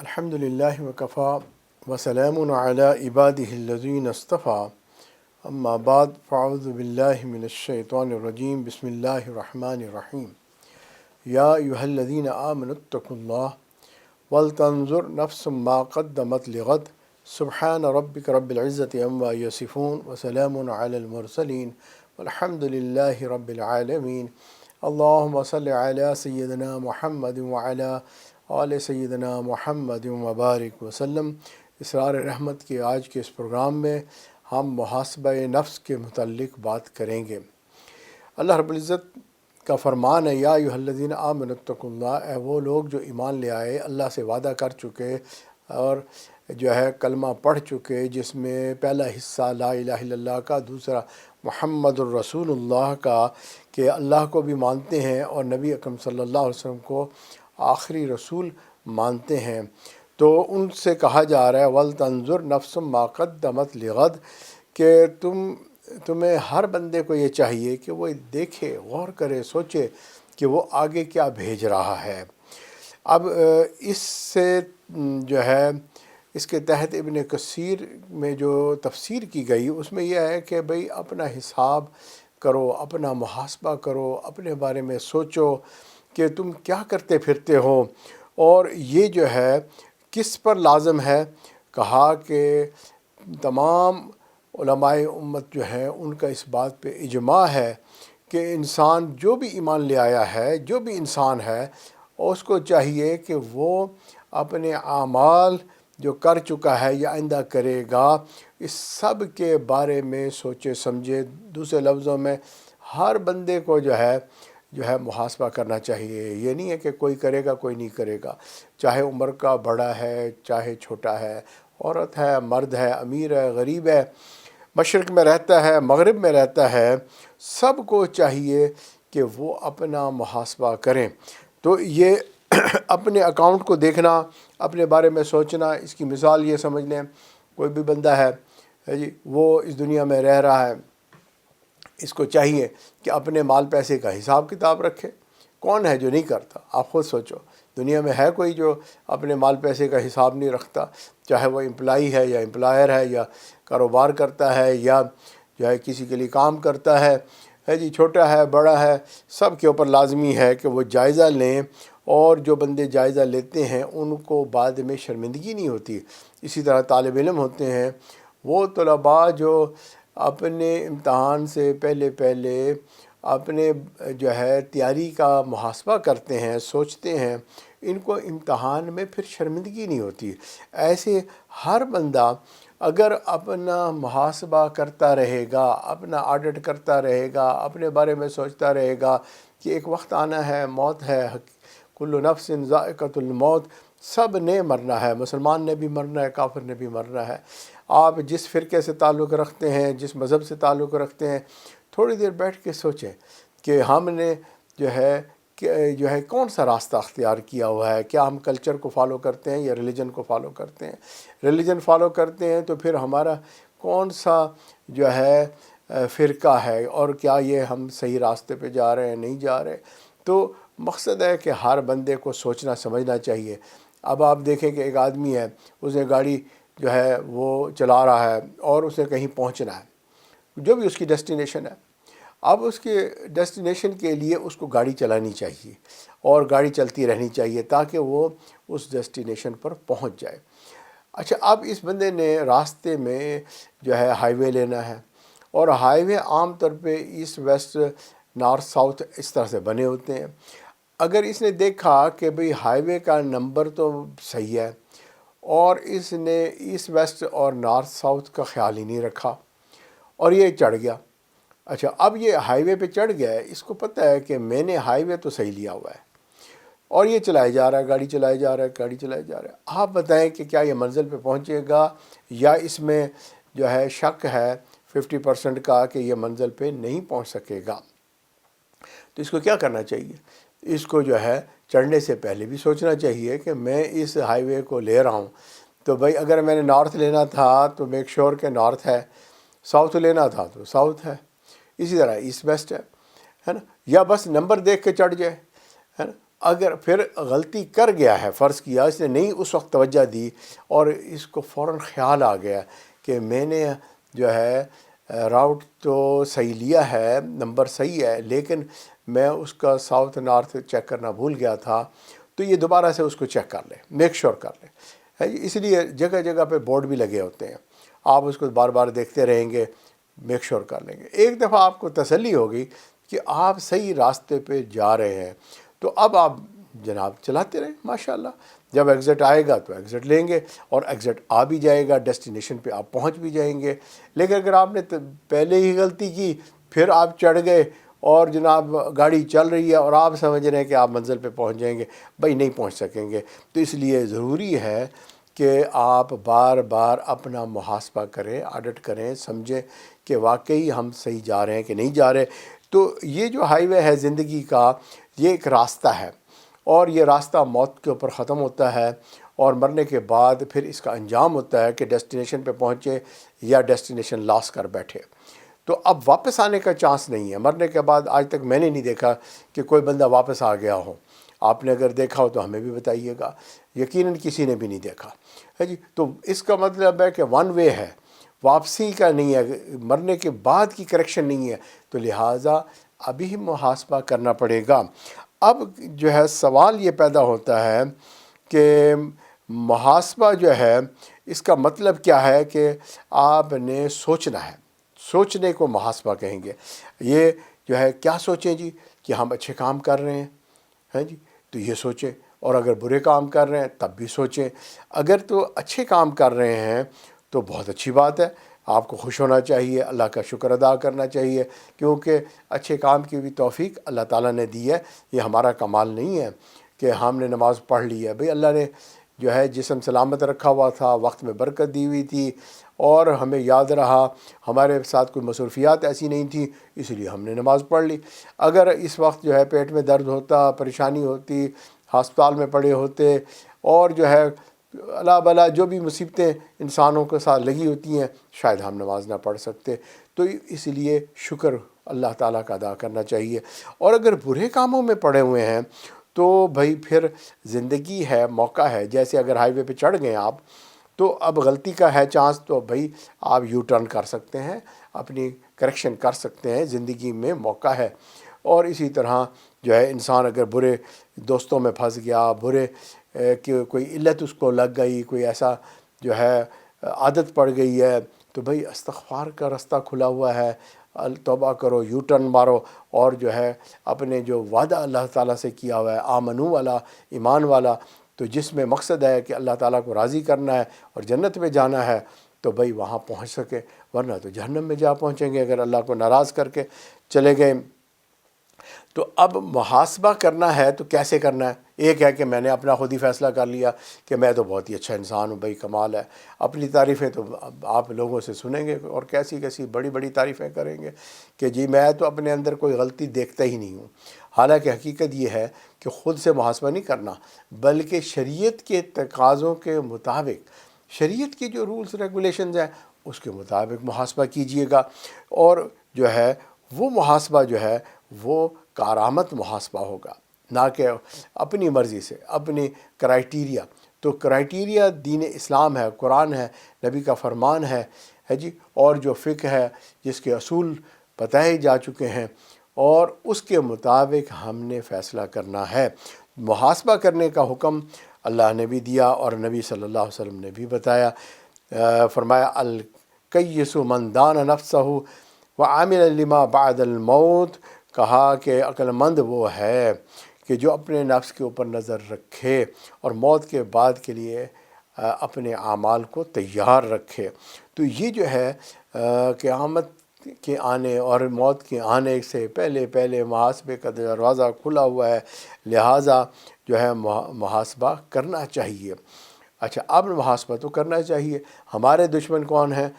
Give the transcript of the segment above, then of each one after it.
الحمدللہ وکفا وسلام علی عبادہ الذین اصطفیٰ اما بعد فاعوذ باللہ من الشیطان الرجیم بسم اللہ الرحمن الرحیم یا ایہا الذین آمنوا اتقوا اللہ ولتنظر نفس ما قدمت لغد سبحان ربک رب العزت عما یصفون وسلام علی المرسلین والحمد للہ رب العالمین اللہم صلی علی سیدنا محمد وعلی آل سیدنا محمد وبارک وسلم۔ اسرار رحمت کے آج کے اس پروگرام میں ہم محاسبہ نفس کے متعلق بات کریں گے۔ اللہ رب العزت کا فرمان ہے یا ایھا الذین آمنوا اتقوا اللہ، اے وہ لوگ جو ایمان لے آئے، اللہ سے وعدہ کر چکے اور جو ہے کلمہ پڑھ چکے، جس میں پہلا حصہ لا الہ الا اللہ کا، دوسرا محمد الرسول اللہ کا، کہ اللہ کو بھی مانتے ہیں اور نبی اکرم صلی اللہ علیہ وسلم کو آخری رسول مانتے ہیں، تو ان سے کہا جا رہا ہے وَلْتَنْظُرْ نَفْسٌ مَا قَدَّمَتْ لِغَدٍ، کہ تمہیں ہر بندے کو یہ چاہیے کہ وہ دیکھے، غور کرے، سوچے کہ وہ آگے کیا بھیج رہا ہے۔ اب اس سے جو ہے اس کے تحت ابن کثیر میں جو تفسیر کی گئی اس میں یہ ہے کہ بھئی اپنا حساب کرو، اپنا محاسبہ کرو، اپنے بارے میں سوچو کہ تم کیا کرتے پھرتے ہو، اور یہ جو ہے کس پر لازم ہے۔ کہا کہ تمام علماء امت جو ہیں ان کا اس بات پہ اجماع ہے کہ انسان جو بھی ایمان لے آیا ہے، جو بھی انسان ہے، اس کو چاہیے کہ وہ اپنے اعمال جو کر چکا ہے یا آئندہ کرے گا، اس سب کے بارے میں سوچے سمجھے۔ دوسرے لفظوں میں ہر بندے کو جو ہے محاسبہ کرنا چاہیے۔ یہ نہیں ہے کہ کوئی کرے گا کوئی نہیں کرے گا، چاہے عمر کا بڑا ہے چاہے چھوٹا ہے، عورت ہے مرد ہے، امیر ہے غریب ہے، مشرق میں رہتا ہے مغرب میں رہتا ہے، سب کو چاہیے کہ وہ اپنا محاسبہ کریں۔ تو یہ اپنے اکاؤنٹ کو دیکھنا، اپنے بارے میں سوچنا، اس کی مثال یہ سمجھ لیں کوئی بھی بندہ ہے جی، وہ اس دنیا میں رہ رہا ہے، اس کو چاہیے کہ اپنے مال پیسے کا حساب کتاب رکھے۔ کون ہے جو نہیں کرتا؟ آپ خود سوچو، دنیا میں ہے کوئی جو اپنے مال پیسے کا حساب نہیں رکھتا؟ چاہے وہ امپلائی ہے یا امپلائر ہے یا کاروبار کرتا ہے یا جو ہے کسی کے لیے کام کرتا ہے جی، چھوٹا ہے بڑا ہے، سب کے اوپر لازمی ہے کہ وہ جائزہ لیں، اور جو بندے جائزہ لیتے ہیں ان کو بعد میں شرمندگی نہیں ہوتی۔ اسی طرح طالب علم ہوتے ہیں، وہ طلباء جو اپنے امتحان سے پہلے اپنے جو ہے تیاری کا محاسبہ کرتے ہیں، سوچتے ہیں، ان کو امتحان میں پھر شرمندگی نہیں ہوتی۔ ایسے ہر بندہ اگر اپنا محاسبہ کرتا رہے گا، اپنا آڈٹ کرتا رہے گا، اپنے بارے میں سوچتا رہے گا کہ ایک وقت آنا ہے، موت ہے، کل نفس ذائقۃ الموت، سب نے مرنا ہے، مسلمان نے بھی مرنا ہے، کافر نے بھی مرنا ہے۔ آپ جس فرقے سے تعلق رکھتے ہیں، جس مذہب سے تعلق رکھتے ہیں، تھوڑی دیر بیٹھ کے سوچیں کہ ہم نے جو ہے کون سا راستہ اختیار کیا ہوا ہے۔ کیا ہم کلچر کو فالو کرتے ہیں یا ریلیجن کو فالو کرتے ہیں؟ ریلیجن فالو کرتے ہیں تو پھر ہمارا کون سا جو ہے فرقہ ہے، اور کیا یہ ہم صحیح راستے پہ جا رہے ہیں نہیں جا رہے؟ تو مقصد ہے کہ ہر بندے کو سوچنا سمجھنا چاہیے۔ اب آپ دیکھیں کہ ایک آدمی ہے، اس نے گاڑی جو ہے وہ چلا رہا ہے اور اسے کہیں پہنچنا ہے، جو بھی اس کی ڈیسٹینیشن ہے۔ اب اس کے ڈیسٹینیشن کے لیے اس کو گاڑی چلانی چاہیے اور گاڑی چلتی رہنی چاہیے تاکہ وہ اس ڈیسٹینیشن پر پہنچ جائے۔ اچھا، اب اس بندے نے راستے میں جو ہے ہائی وے لینا ہے، اور ہائی وے عام طور پہ ایسٹ ویسٹ نارتھ ساؤتھ اس طرح سے بنے ہوتے ہیں۔ اگر اس نے دیکھا کہ بھئی ہائی وے کا نمبر تو صحیح ہے، اور اس نے ایسٹ ویسٹ اور نارتھ ساؤتھ کا خیال ہی نہیں رکھا اور یہ چڑھ گیا۔ اچھا، اب یہ ہائی وے پہ چڑھ گیا ہے، اس کو پتہ ہے کہ میں نے ہائی وے تو صحیح لیا ہوا ہے، اور یہ چلائے جا رہا ہے، گاڑی چلائے جا رہا ہے، گاڑی چلائے جا رہا ہے۔ آپ بتائیں کہ کیا یہ منزل پہ پہنچے گا، یا اس میں جو ہے شک ہے 50% کا کہ یہ منزل پہ نہیں پہنچ سکے گا؟ تو اس کو کیا کرنا چاہیے؟ اس کو جو ہے چڑھنے سے پہلے بھی سوچنا چاہیے کہ میں اس ہائی وے کو لے رہا ہوں، تو بھائی اگر میں نے نارتھ لینا تھا تو میک شور کہ نارتھ ہے، ساؤتھ لینا تھا تو ساؤتھ ہے، اسی طرح ایسٹ ویسٹ ہے نا، یا بس نمبر دیکھ کے چڑھ جائے، ہے نا۔ اگر پھر غلطی کر گیا ہے، فرض کیا اس نے نہیں اس وقت توجہ دی اور اس کو فوراً خیال آ گیا کہ میں نے جو ہے راؤٹ تو صحیح لیا ہے، نمبر صحیح ہے، لیکن میں اس کا ساؤتھ نارتھ چیک کرنا بھول گیا تھا، تو یہ دوبارہ سے اس کو چیک کر لے، میک شور کر لے، ہے جی۔ اس لیے جگہ جگہ پہ بورڈ بھی لگے ہوتے ہیں، آپ اس کو بار بار دیکھتے رہیں گے، میک شور کر لیں گے۔ ایک دفعہ آپ کو تسلی ہوگی کہ آپ صحیح راستے پہ جا رہے ہیں، تو اب آپ جناب چلاتے رہیں ماشاءاللہ۔ جب ایگزٹ آئے گا تو ایگزٹ لیں گے، اور ایگزٹ آ بھی جائے گا، ڈیسٹینیشن پہ آپ پہنچ بھی جائیں گے۔ لیکن اگر آپ نے پہلے ہی غلطی کی، پھر آپ چڑھ گئے اور جناب گاڑی چل رہی ہے اور آپ سمجھ رہے ہیں کہ آپ منزل پہ پہنچ جائیں گے، بھائی نہیں پہنچ سکیں گے۔ تو اس لیے ضروری ہے کہ آپ بار بار اپنا محاسبہ کریں، آڈٹ کریں، سمجھیں کہ واقعی ہم صحیح جا رہے ہیں کہ نہیں جا رہے۔ تو یہ جو ہائی وے ہے زندگی کا، یہ ایک راستہ ہے، اور یہ راستہ موت کے اوپر ختم ہوتا ہے، اور مرنے کے بعد پھر اس کا انجام ہوتا ہے کہ ڈیسٹینیشن پہ پہنچے یا ڈیسٹینیشن لاس کر بیٹھے۔ تو اب واپس آنے کا چانس نہیں ہے مرنے کے بعد۔ آج تک میں نے نہیں دیکھا کہ کوئی بندہ واپس آ گیا ہو۔ آپ نے اگر دیکھا ہو تو ہمیں بھی بتائیے گا، یقیناً کسی نے بھی نہیں دیکھا ہے جی۔ تو اس کا مطلب ہے کہ ون وے ہے، واپسی کا نہیں ہے، مرنے کے بعد کی کریکشن نہیں ہے، تو لہٰذا ابھی محاسبہ کرنا پڑے گا۔ اب جو ہے سوال یہ پیدا ہوتا ہے کہ محاسبہ جو ہے اس کا مطلب کیا ہے کہ آپ نے سوچنا ہے، سوچنے کو محاسبہ کہیں گے۔ یہ جو ہے کیا سوچیں جی کہ ہم اچھے کام کر رہے ہیں جی، تو یہ سوچیں، اور اگر برے کام کر رہے ہیں تب بھی سوچیں۔ اگر تو اچھے کام کر رہے ہیں تو بہت اچھی بات ہے، آپ کو خوش ہونا چاہیے، اللہ کا شکر ادا کرنا چاہیے، کیونکہ اچھے کام کی بھی توفیق اللہ تعالیٰ نے دی ہے۔ یہ ہمارا کمال نہیں ہے کہ ہم نے نماز پڑھ لی ہے، بھئی اللہ نے جو ہے جسم سلامت رکھا ہوا تھا، وقت میں برکت دی ہوئی تھی، اور ہمیں یاد رہا، ہمارے ساتھ کوئی مصروفیات ایسی نہیں تھیں، اس لیے ہم نے نماز پڑھ لی۔ اگر اس وقت جو ہے پیٹ میں درد ہوتا، پریشانی ہوتی، ہسپتال میں پڑے ہوتے، اور جو ہے اللہ بلا جو بھی مصیبتیں انسانوں کے ساتھ لگی ہوتی ہیں، شاید ہم نماز نہ پڑھ سکتے۔ تو اس لیے شکر اللہ تعالیٰ کا ادا کرنا چاہیے۔ اور اگر برے کاموں میں پڑے ہوئے ہیں تو بھائی پھر زندگی ہے، موقع ہے، جیسے اگر ہائی وے پہ چڑھ گئے آپ تو اب غلطی کا ہے چانس، تو بھائی آپ یو ٹرن کر سکتے ہیں، اپنی کریکشن کر سکتے ہیں، زندگی میں موقع ہے۔ اور اسی طرح جو ہے انسان اگر برے دوستوں میں پھنس گیا، برے کہ کوئی علت اس کو لگ گئی، کوئی ایسا جو ہے عادت پڑ گئی ہے، تو بھائی استغفار کا راستہ کھلا ہوا ہے، توبہ کرو، یو ٹرن مارو، اور جو ہے اپنے جو وعدہ اللہ تعالیٰ سے کیا ہوا ہے آمنو والا، ایمان والا، تو جس میں مقصد ہے کہ اللہ تعالیٰ کو راضی کرنا ہے اور جنت میں جانا ہے، تو بھائی وہاں پہنچ سکے، ورنہ تو جہنم میں جا پہنچیں گے اگر اللہ کو ناراض کر کے چلے گئے۔ تو اب محاسبہ کرنا ہے تو کیسے کرنا ہے؟ ایک ہے کہ میں نے اپنا خود ہی فیصلہ کر لیا کہ میں تو بہت ہی اچھا انسان ہوں، بھائی کمال ہے، اپنی تعریفیں تو آپ لوگوں سے سنیں گے اور کیسی کیسی بڑی بڑی تعریفیں کریں گے کہ جی میں تو اپنے اندر کوئی غلطی دیکھتا ہی نہیں ہوں۔ حالانکہ حقیقت یہ ہے کہ خود سے محاسبہ نہیں کرنا، بلکہ شریعت کے تقاضوں کے مطابق، شریعت کی جو رولز ریگولیشنز ہیں اس کے مطابق محاسبہ کیجئے گا، اور جو ہے وہ محاسبہ جو ہے وہ کارآمد محاسبہ ہوگا، نہ کہ اپنی مرضی سے، اپنی کرائیٹیریا۔ تو کرائیٹیریا دین اسلام ہے، قرآن ہے، نبی کا فرمان ہے جی، اور جو فقہ ہے جس کے اصول بتائے جا چکے ہیں، اور اس کے مطابق ہم نے فیصلہ کرنا ہے۔ محاسبہ کرنے کا حکم اللہ نے بھی دیا اور نبی صلی اللہ علیہ وسلم نے بھی بتایا، فرمایا الکیس من دان نفسہ وعمل لما بعد الموت، کہا کہ عقل مند وہ ہے کہ جو اپنے نفس کے اوپر نظر رکھے اور موت کے بعد کے لیے اپنے اعمال کو تیار رکھے۔ تو یہ جو ہے قیامت کے آنے اور موت کے آنے سے پہلے پہلے محاسبے کا دروازہ کھلا ہوا ہے، لہٰذا جو ہے محاسبہ کرنا چاہیے۔ اچھا، اب محاسبہ تو کرنا چاہیے۔ ہمارے دشمن کون ہیں؟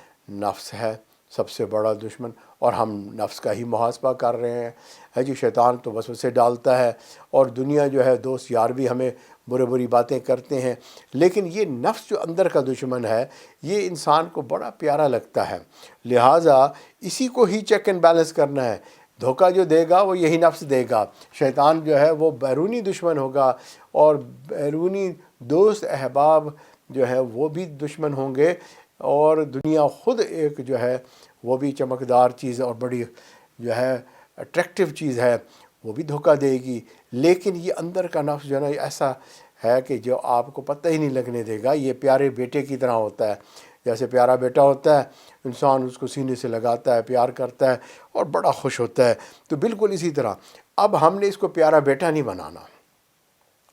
نفس ہے سب سے بڑا دشمن، اور ہم نفس کا ہی محاسبہ کر رہے ہیں ہے جی۔ شیطان تو وسوسے ڈالتا ہے، اور دنیا جو ہے دوست یار بھی ہمیں بری باتیں کرتے ہیں، لیکن یہ نفس جو اندر کا دشمن ہے یہ انسان کو بڑا پیارا لگتا ہے، لہٰذا اسی کو ہی چیک اینڈ بیلنس کرنا ہے۔ دھوکہ جو دے گا وہ یہی نفس دے گا. شیطان جو ہے وہ بیرونی دشمن ہوگا، اور بیرونی دوست احباب جو ہے وہ بھی دشمن ہوں گے، اور دنیا خود ایک جو ہے وہ بھی چمکدار چیز اور بڑی جو ہے اٹریکٹیو چیز ہے، وہ بھی دھوکہ دے گی. لیکن یہ اندر کا نفس جو ہے نا یہ ایسا ہے کہ جو آپ کو پتہ ہی نہیں لگنے دے گا. یہ پیارے بیٹے کی طرح ہوتا ہے، جیسے پیارا بیٹا ہوتا ہے، انسان اس کو سینے سے لگاتا ہے، پیار کرتا ہے اور بڑا خوش ہوتا ہے. تو بالکل اسی طرح اب ہم نے اس کو پیارا بیٹا نہیں بنانا.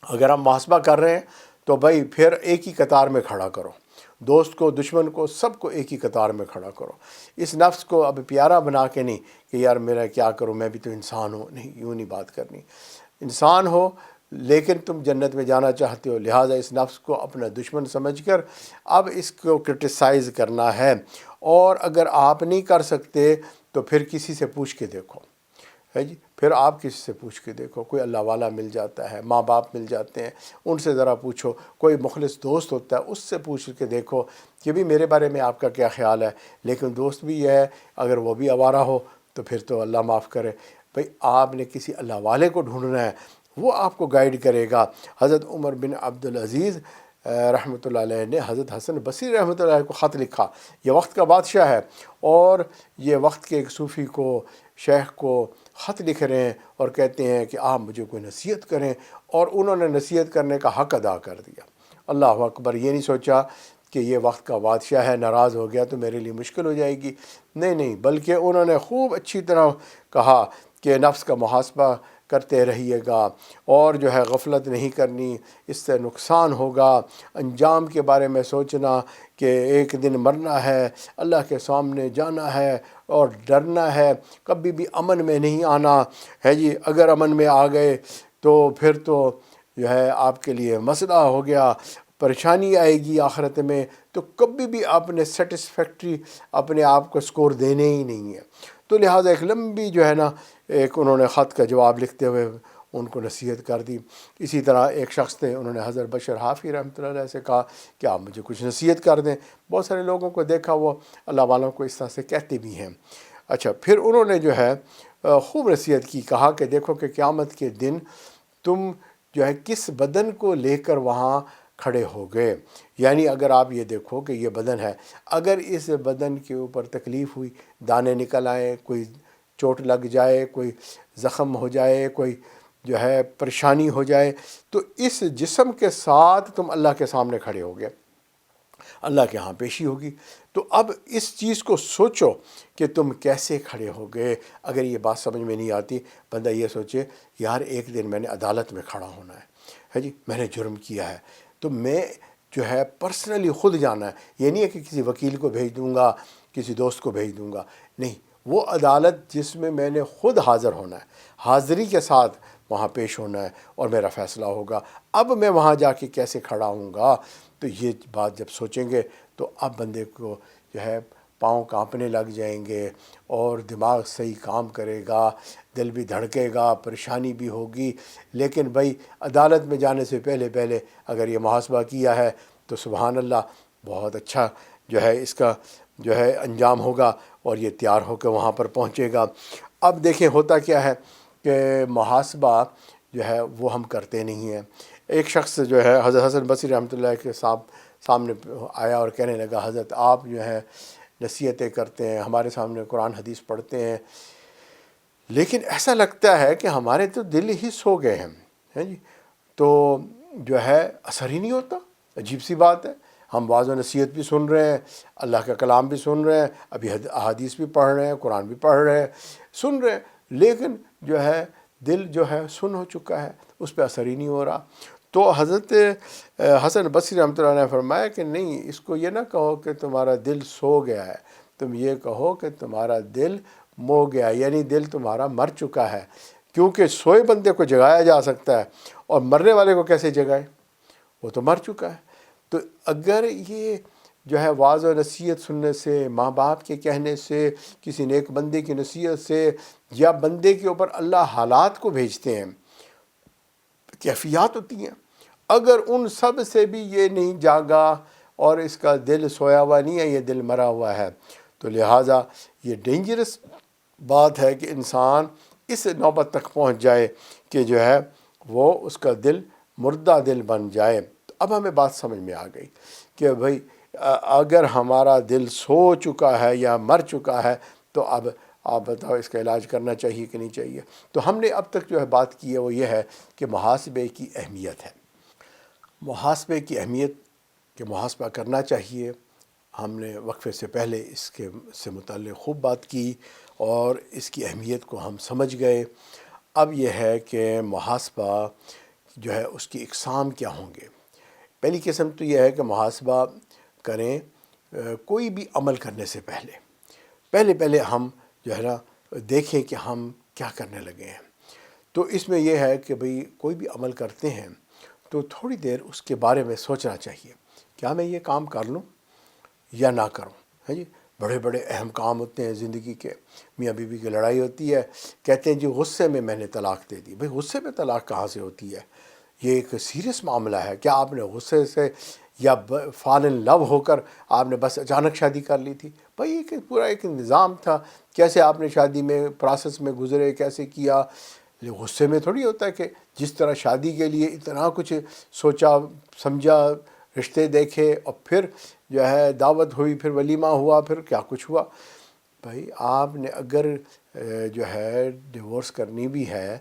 اگر ہم محاسبہ کر رہے ہیں تو بھائی پھر ایک ہی قطار میں کھڑا کرو، دوست کو، دشمن کو، سب کو ایک ہی قطار میں کھڑا کرو. اس نفس کو اب پیارا بنا کے نہیں کہ یار میرا کیا کروں، میں بھی تو انسان ہوں. نہیں، یوں نہیں بات کرنی. انسان ہو لیکن تم جنت میں جانا چاہتے ہو، لہٰذا اس نفس کو اپنا دشمن سمجھ کر اب اس کو کرٹیسائز کرنا ہے. اور اگر آپ نہیں کر سکتے تو پھر کسی سے پوچھ کے دیکھو، ہے جی، پھر آپ کسی سے پوچھ کے دیکھو. کوئی اللہ والا مل جاتا ہے، ماں باپ مل جاتے ہیں، ان سے ذرا پوچھو. کوئی مخلص دوست ہوتا ہے، اس سے پوچھ کے دیکھو کہ بھی میرے بارے میں آپ کا کیا خیال ہے. لیکن دوست بھی یہ ہے اگر وہ بھی آوارہ ہو تو پھر تو اللہ معاف کرے. بھئی آپ نے کسی اللہ والے کو ڈھونڈنا ہے، وہ آپ کو گائیڈ کرے گا. حضرت عمر بن عبدالعزیز رحمۃ اللہ علیہ نے حضرت حسن بصری رحمۃ اللہ علیہ کو خط لکھا. یہ وقت کا بادشاہ ہے، اور یہ وقت کے ایک صوفی کو، شیخ کو خط لکھ رہے ہیں اور کہتے ہیں کہ آپ مجھے کوئی نصیحت کریں. اور انہوں نے نصیحت کرنے کا حق ادا کر دیا. اللہ اکبر. یہ نہیں سوچا کہ یہ وقت کا بادشاہ ہے، ناراض ہو گیا تو میرے لیے مشکل ہو جائے گی. نہیں، بلکہ انہوں نے خوب اچھی طرح کہا کہ نفس کا محاسبہ کرتے رہیے گا، اور جو ہے غفلت نہیں کرنی، اس سے نقصان ہوگا. انجام کے بارے میں سوچنا کہ ایک دن مرنا ہے، اللہ کے سامنے جانا ہے، اور ڈرنا ہے. کبھی بھی امن میں نہیں آنا ہے جی. اگر امن میں آ گئے تو پھر تو جو ہے آپ کے لیے مسئلہ ہو گیا، پریشانی آئے گی آخرت میں. تو کبھی بھی آپ نے سیٹسفیکٹری اپنے آپ کو سکور دینے ہی نہیں ہے. تو لہٰذا ایک لمبی جو ہے نا ایک انہوں نے خط کا جواب لکھتے ہوئے ان کو نصیحت کر دی. اسی طرح ایک شخص تھے، انہوں نے حضرت بشر حافظ رحمۃ اللہ علیہ سے کہا کہ آپ مجھے کچھ نصیحت کر دیں. بہت سارے لوگوں کو دیکھا وہ اللہ والوں کو اس طرح سے کہتے بھی ہیں. اچھا، پھر انہوں نے جو ہے خوب نصیحت کی. کہا کہ دیکھو کہ قیامت کے دن تم جو ہے کس بدن کو لے کر وہاں کھڑے ہو گئے. یعنی اگر آپ یہ دیکھو کہ یہ بدن ہے، اگر اس بدن کے اوپر تکلیف ہوئی، دانے نکل آئے، کوئی چوٹ لگ جائے، کوئی زخم ہو جائے، کوئی جو ہے پریشانی ہو جائے، تو اس جسم کے ساتھ تم اللہ کے سامنے کھڑے ہو گئے، اللہ کے ہاں پیشی ہوگی. تو اب اس چیز کو سوچو کہ تم کیسے کھڑے ہو گئے. اگر یہ بات سمجھ میں نہیں آتی، بندہ یہ سوچے یار ایک دن میں نے عدالت میں کھڑا ہونا ہے جی، میں نے جرم کیا ہے، تو میں جو ہے پرسنلی خود جانا ہے. یہ نہیں ہے کہ کسی وکیل کو بھیج دوں گا، کسی دوست کو بھیج دوں گا. نہیں، وہ عدالت جس میں میں نے خود حاضر ہونا ہے، حاضری کے ساتھ وہاں پیش ہونا ہے اور میرا فیصلہ ہوگا. اب میں وہاں جا کے کیسے کھڑا ہوں گا. تو یہ بات جب سوچیں گے تو اب بندے کو جو ہے پاؤں کانپنے لگ جائیں گے، اور دماغ صحیح کام کرے گا، دل بھی دھڑکے گا، پریشانی بھی ہوگی. لیکن بھائی عدالت میں جانے سے پہلے اگر یہ محاسبہ کیا ہے تو سبحان اللہ بہت اچھا جو ہے اس کا جو ہے انجام ہوگا، اور یہ تیار ہو کے وہاں پر پہنچے گا. اب دیکھیں ہوتا کیا ہے کہ محاسبہ جو ہے وہ ہم کرتے نہیں ہیں. ایک شخص جو ہے حضرت حسن بصری رحمۃ اللہ کے سامنے آیا اور کہنے لگا حضرت آپ جو ہے نصیحتیں کرتے ہیں، ہمارے سامنے قرآن حدیث پڑھتے ہیں، لیکن ایسا لگتا ہے کہ ہمارے تو دل ہی سو گئے ہیں جی، تو جو ہے اثر ہی نہیں ہوتا. عجیب سی بات ہے. ہم واعظ و نصیحت بھی سن رہے ہیں، اللہ کا کلام بھی سن رہے ہیں، ابھی احادیث بھی پڑھ رہے ہیں، قرآن بھی پڑھ رہے ہیں، سن رہے ہیں، لیکن جو ہے دل جو ہے سن ہو چکا ہے، اس پہ اثر ہی نہیں ہو رہا. تو حضرت حسن بصری رحمۃ اللہ نے فرمایا کہ نہیں، اس کو یہ نہ کہو کہ تمہارا دل سو گیا ہے، تم یہ کہو کہ تمہارا دل مو گیا، یعنی دل تمہارا مر چکا ہے. کیونکہ سوئے بندے کو جگایا جا سکتا ہے، اور مرنے والے کو کیسے جگائے، وہ تو مر چکا ہے. تو اگر یہ جو ہے واعظ و نصیحت سننے سے، ماں باپ کے کہنے سے، کسی نیک بندے کی نصیحت سے، یا بندے کے اوپر اللہ حالات کو بھیجتے ہیں، کیفیات ہوتی ہیں، اگر ان سب سے بھی یہ نہیں جاگا اور اس کا دل سویا ہوا نہیں ہے، یہ دل مرا ہوا ہے، تو لہٰذا یہ ڈینجرس بات ہے کہ انسان اس نوبت تک پہنچ جائے کہ جو ہے وہ اس کا دل مردہ دل بن جائے۔ تو اب ہمیں بات سمجھ میں آ گئی کہ بھئی اگر ہمارا دل سو چکا ہے یا مر چکا ہے تو اب آپ بتاؤ اس کا علاج کرنا چاہیے کہ نہیں چاہیے۔ تو ہم نے اب تک جو ہے بات کی ہے وہ یہ ہے کہ محاسبے کی اہمیت ہے۔ محاسبے کی اہمیت کہ محاسبہ کرنا چاہیے، ہم نے وقفے سے پہلے اس کے سے متعلق خوب بات کی اور اس کی اہمیت کو ہم سمجھ گئے۔ اب یہ ہے کہ محاسبہ جو ہے اس کی اقسام کیا ہوں گے۔ پہلی قسم تو یہ ہے کہ محاسبہ کریں کوئی بھی عمل کرنے سے پہلے ہم جو ہے نا دیکھیں کہ ہم کیا کرنے لگے ہیں۔ تو اس میں یہ ہے کہ بھئی کوئی بھی عمل کرتے ہیں تو تھوڑی دیر اس کے بارے میں سوچنا چاہیے، کیا میں یہ کام کر لوں یا نہ کروں، ہے جی۔ بڑے بڑے اہم کام ہوتے ہیں زندگی کے، میاں بیوی کی لڑائی ہوتی ہے، کہتے ہیں جی غصے میں نے طلاق دے دی۔ بھئی غصے میں طلاق کہاں سے ہوتی ہے؟ یہ ایک سیریس معاملہ ہے۔ کیا آپ نے غصے سے یا فال ان لو ہو کر آپ نے بس اچانک شادی کر لی تھی؟ بھئی ایک پورا ایک نظام تھا، کیسے آپ نے شادی میں پروسیس میں گزرے، کیسے کیا۔ غصے میں تھوڑی ہوتا ہے کہ جس طرح شادی کے لیے اتنا کچھ سوچا سمجھا، رشتے دیکھے اور پھر جو ہے دعوت ہوئی، پھر ولیمہ ہوا، پھر کیا کچھ ہوا۔ بھائی آپ نے اگر جو ہے ڈیورس کرنی بھی ہے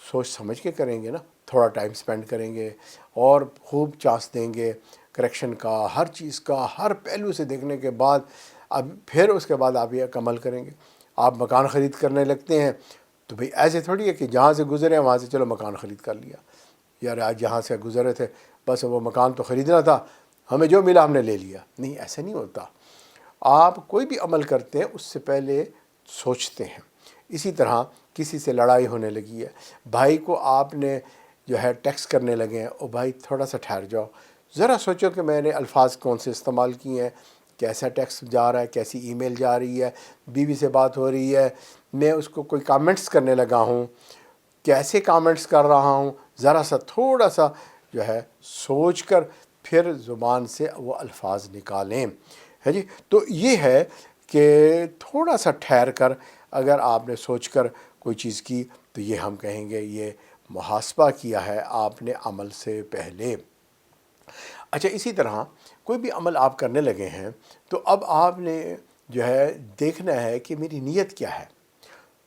سوچ سمجھ کے کریں گے نا، تھوڑا ٹائم سپینڈ کریں گے اور خوب چانس دیں گے کریکشن کا، ہر چیز کا، ہر پہلو سے دیکھنے کے بعد اب پھر اس کے بعد آپ یہ عمل کریں گے۔ آپ مکان خرید کرنے لگتے ہیں تو بھئی ایسے تھوڑی ہے کہ جہاں سے گزرے ہیں وہاں سے چلو مکان خرید کر لیا، یار آج جہاں سے گزرے تھے بس وہ مکان تو خریدنا تھا، ہمیں جو ملا ہم نے لے لیا۔ نہیں، ایسا نہیں ہوتا۔ آپ کوئی بھی عمل کرتے ہیں اس سے پہلے سوچتے ہیں۔ اسی طرح کسی سے لڑائی ہونے لگی ہے، بھائی کو آپ نے جو ہے ٹیکس کرنے لگے ہیں، او بھائی تھوڑا سا ٹھہر جاؤ، ذرا سوچو کہ میں نے الفاظ کون سے استعمال کیے ہیں، کیسا ٹیکس جا رہا ہے، کیسی ای میل جا رہی ہے، بیوی سے بات ہو رہی ہے، میں اس کو کوئی کامنٹس کرنے لگا ہوں، کیسے کامنٹس کر رہا ہوں، ذرا سا تھوڑا سا جو ہے سوچ کر پھر زبان سے وہ الفاظ نکالیں، ہے جی۔ تو یہ ہے کہ تھوڑا سا ٹھہر کر اگر آپ نے سوچ کر کوئی چیز کی تو یہ ہم کہیں گے یہ محاسبہ کیا ہے آپ نے عمل سے پہلے۔ اچھا، اسی طرح کوئی بھی عمل آپ کرنے لگے ہیں تو اب آپ نے جو ہے دیکھنا ہے کہ میری نیت کیا ہے،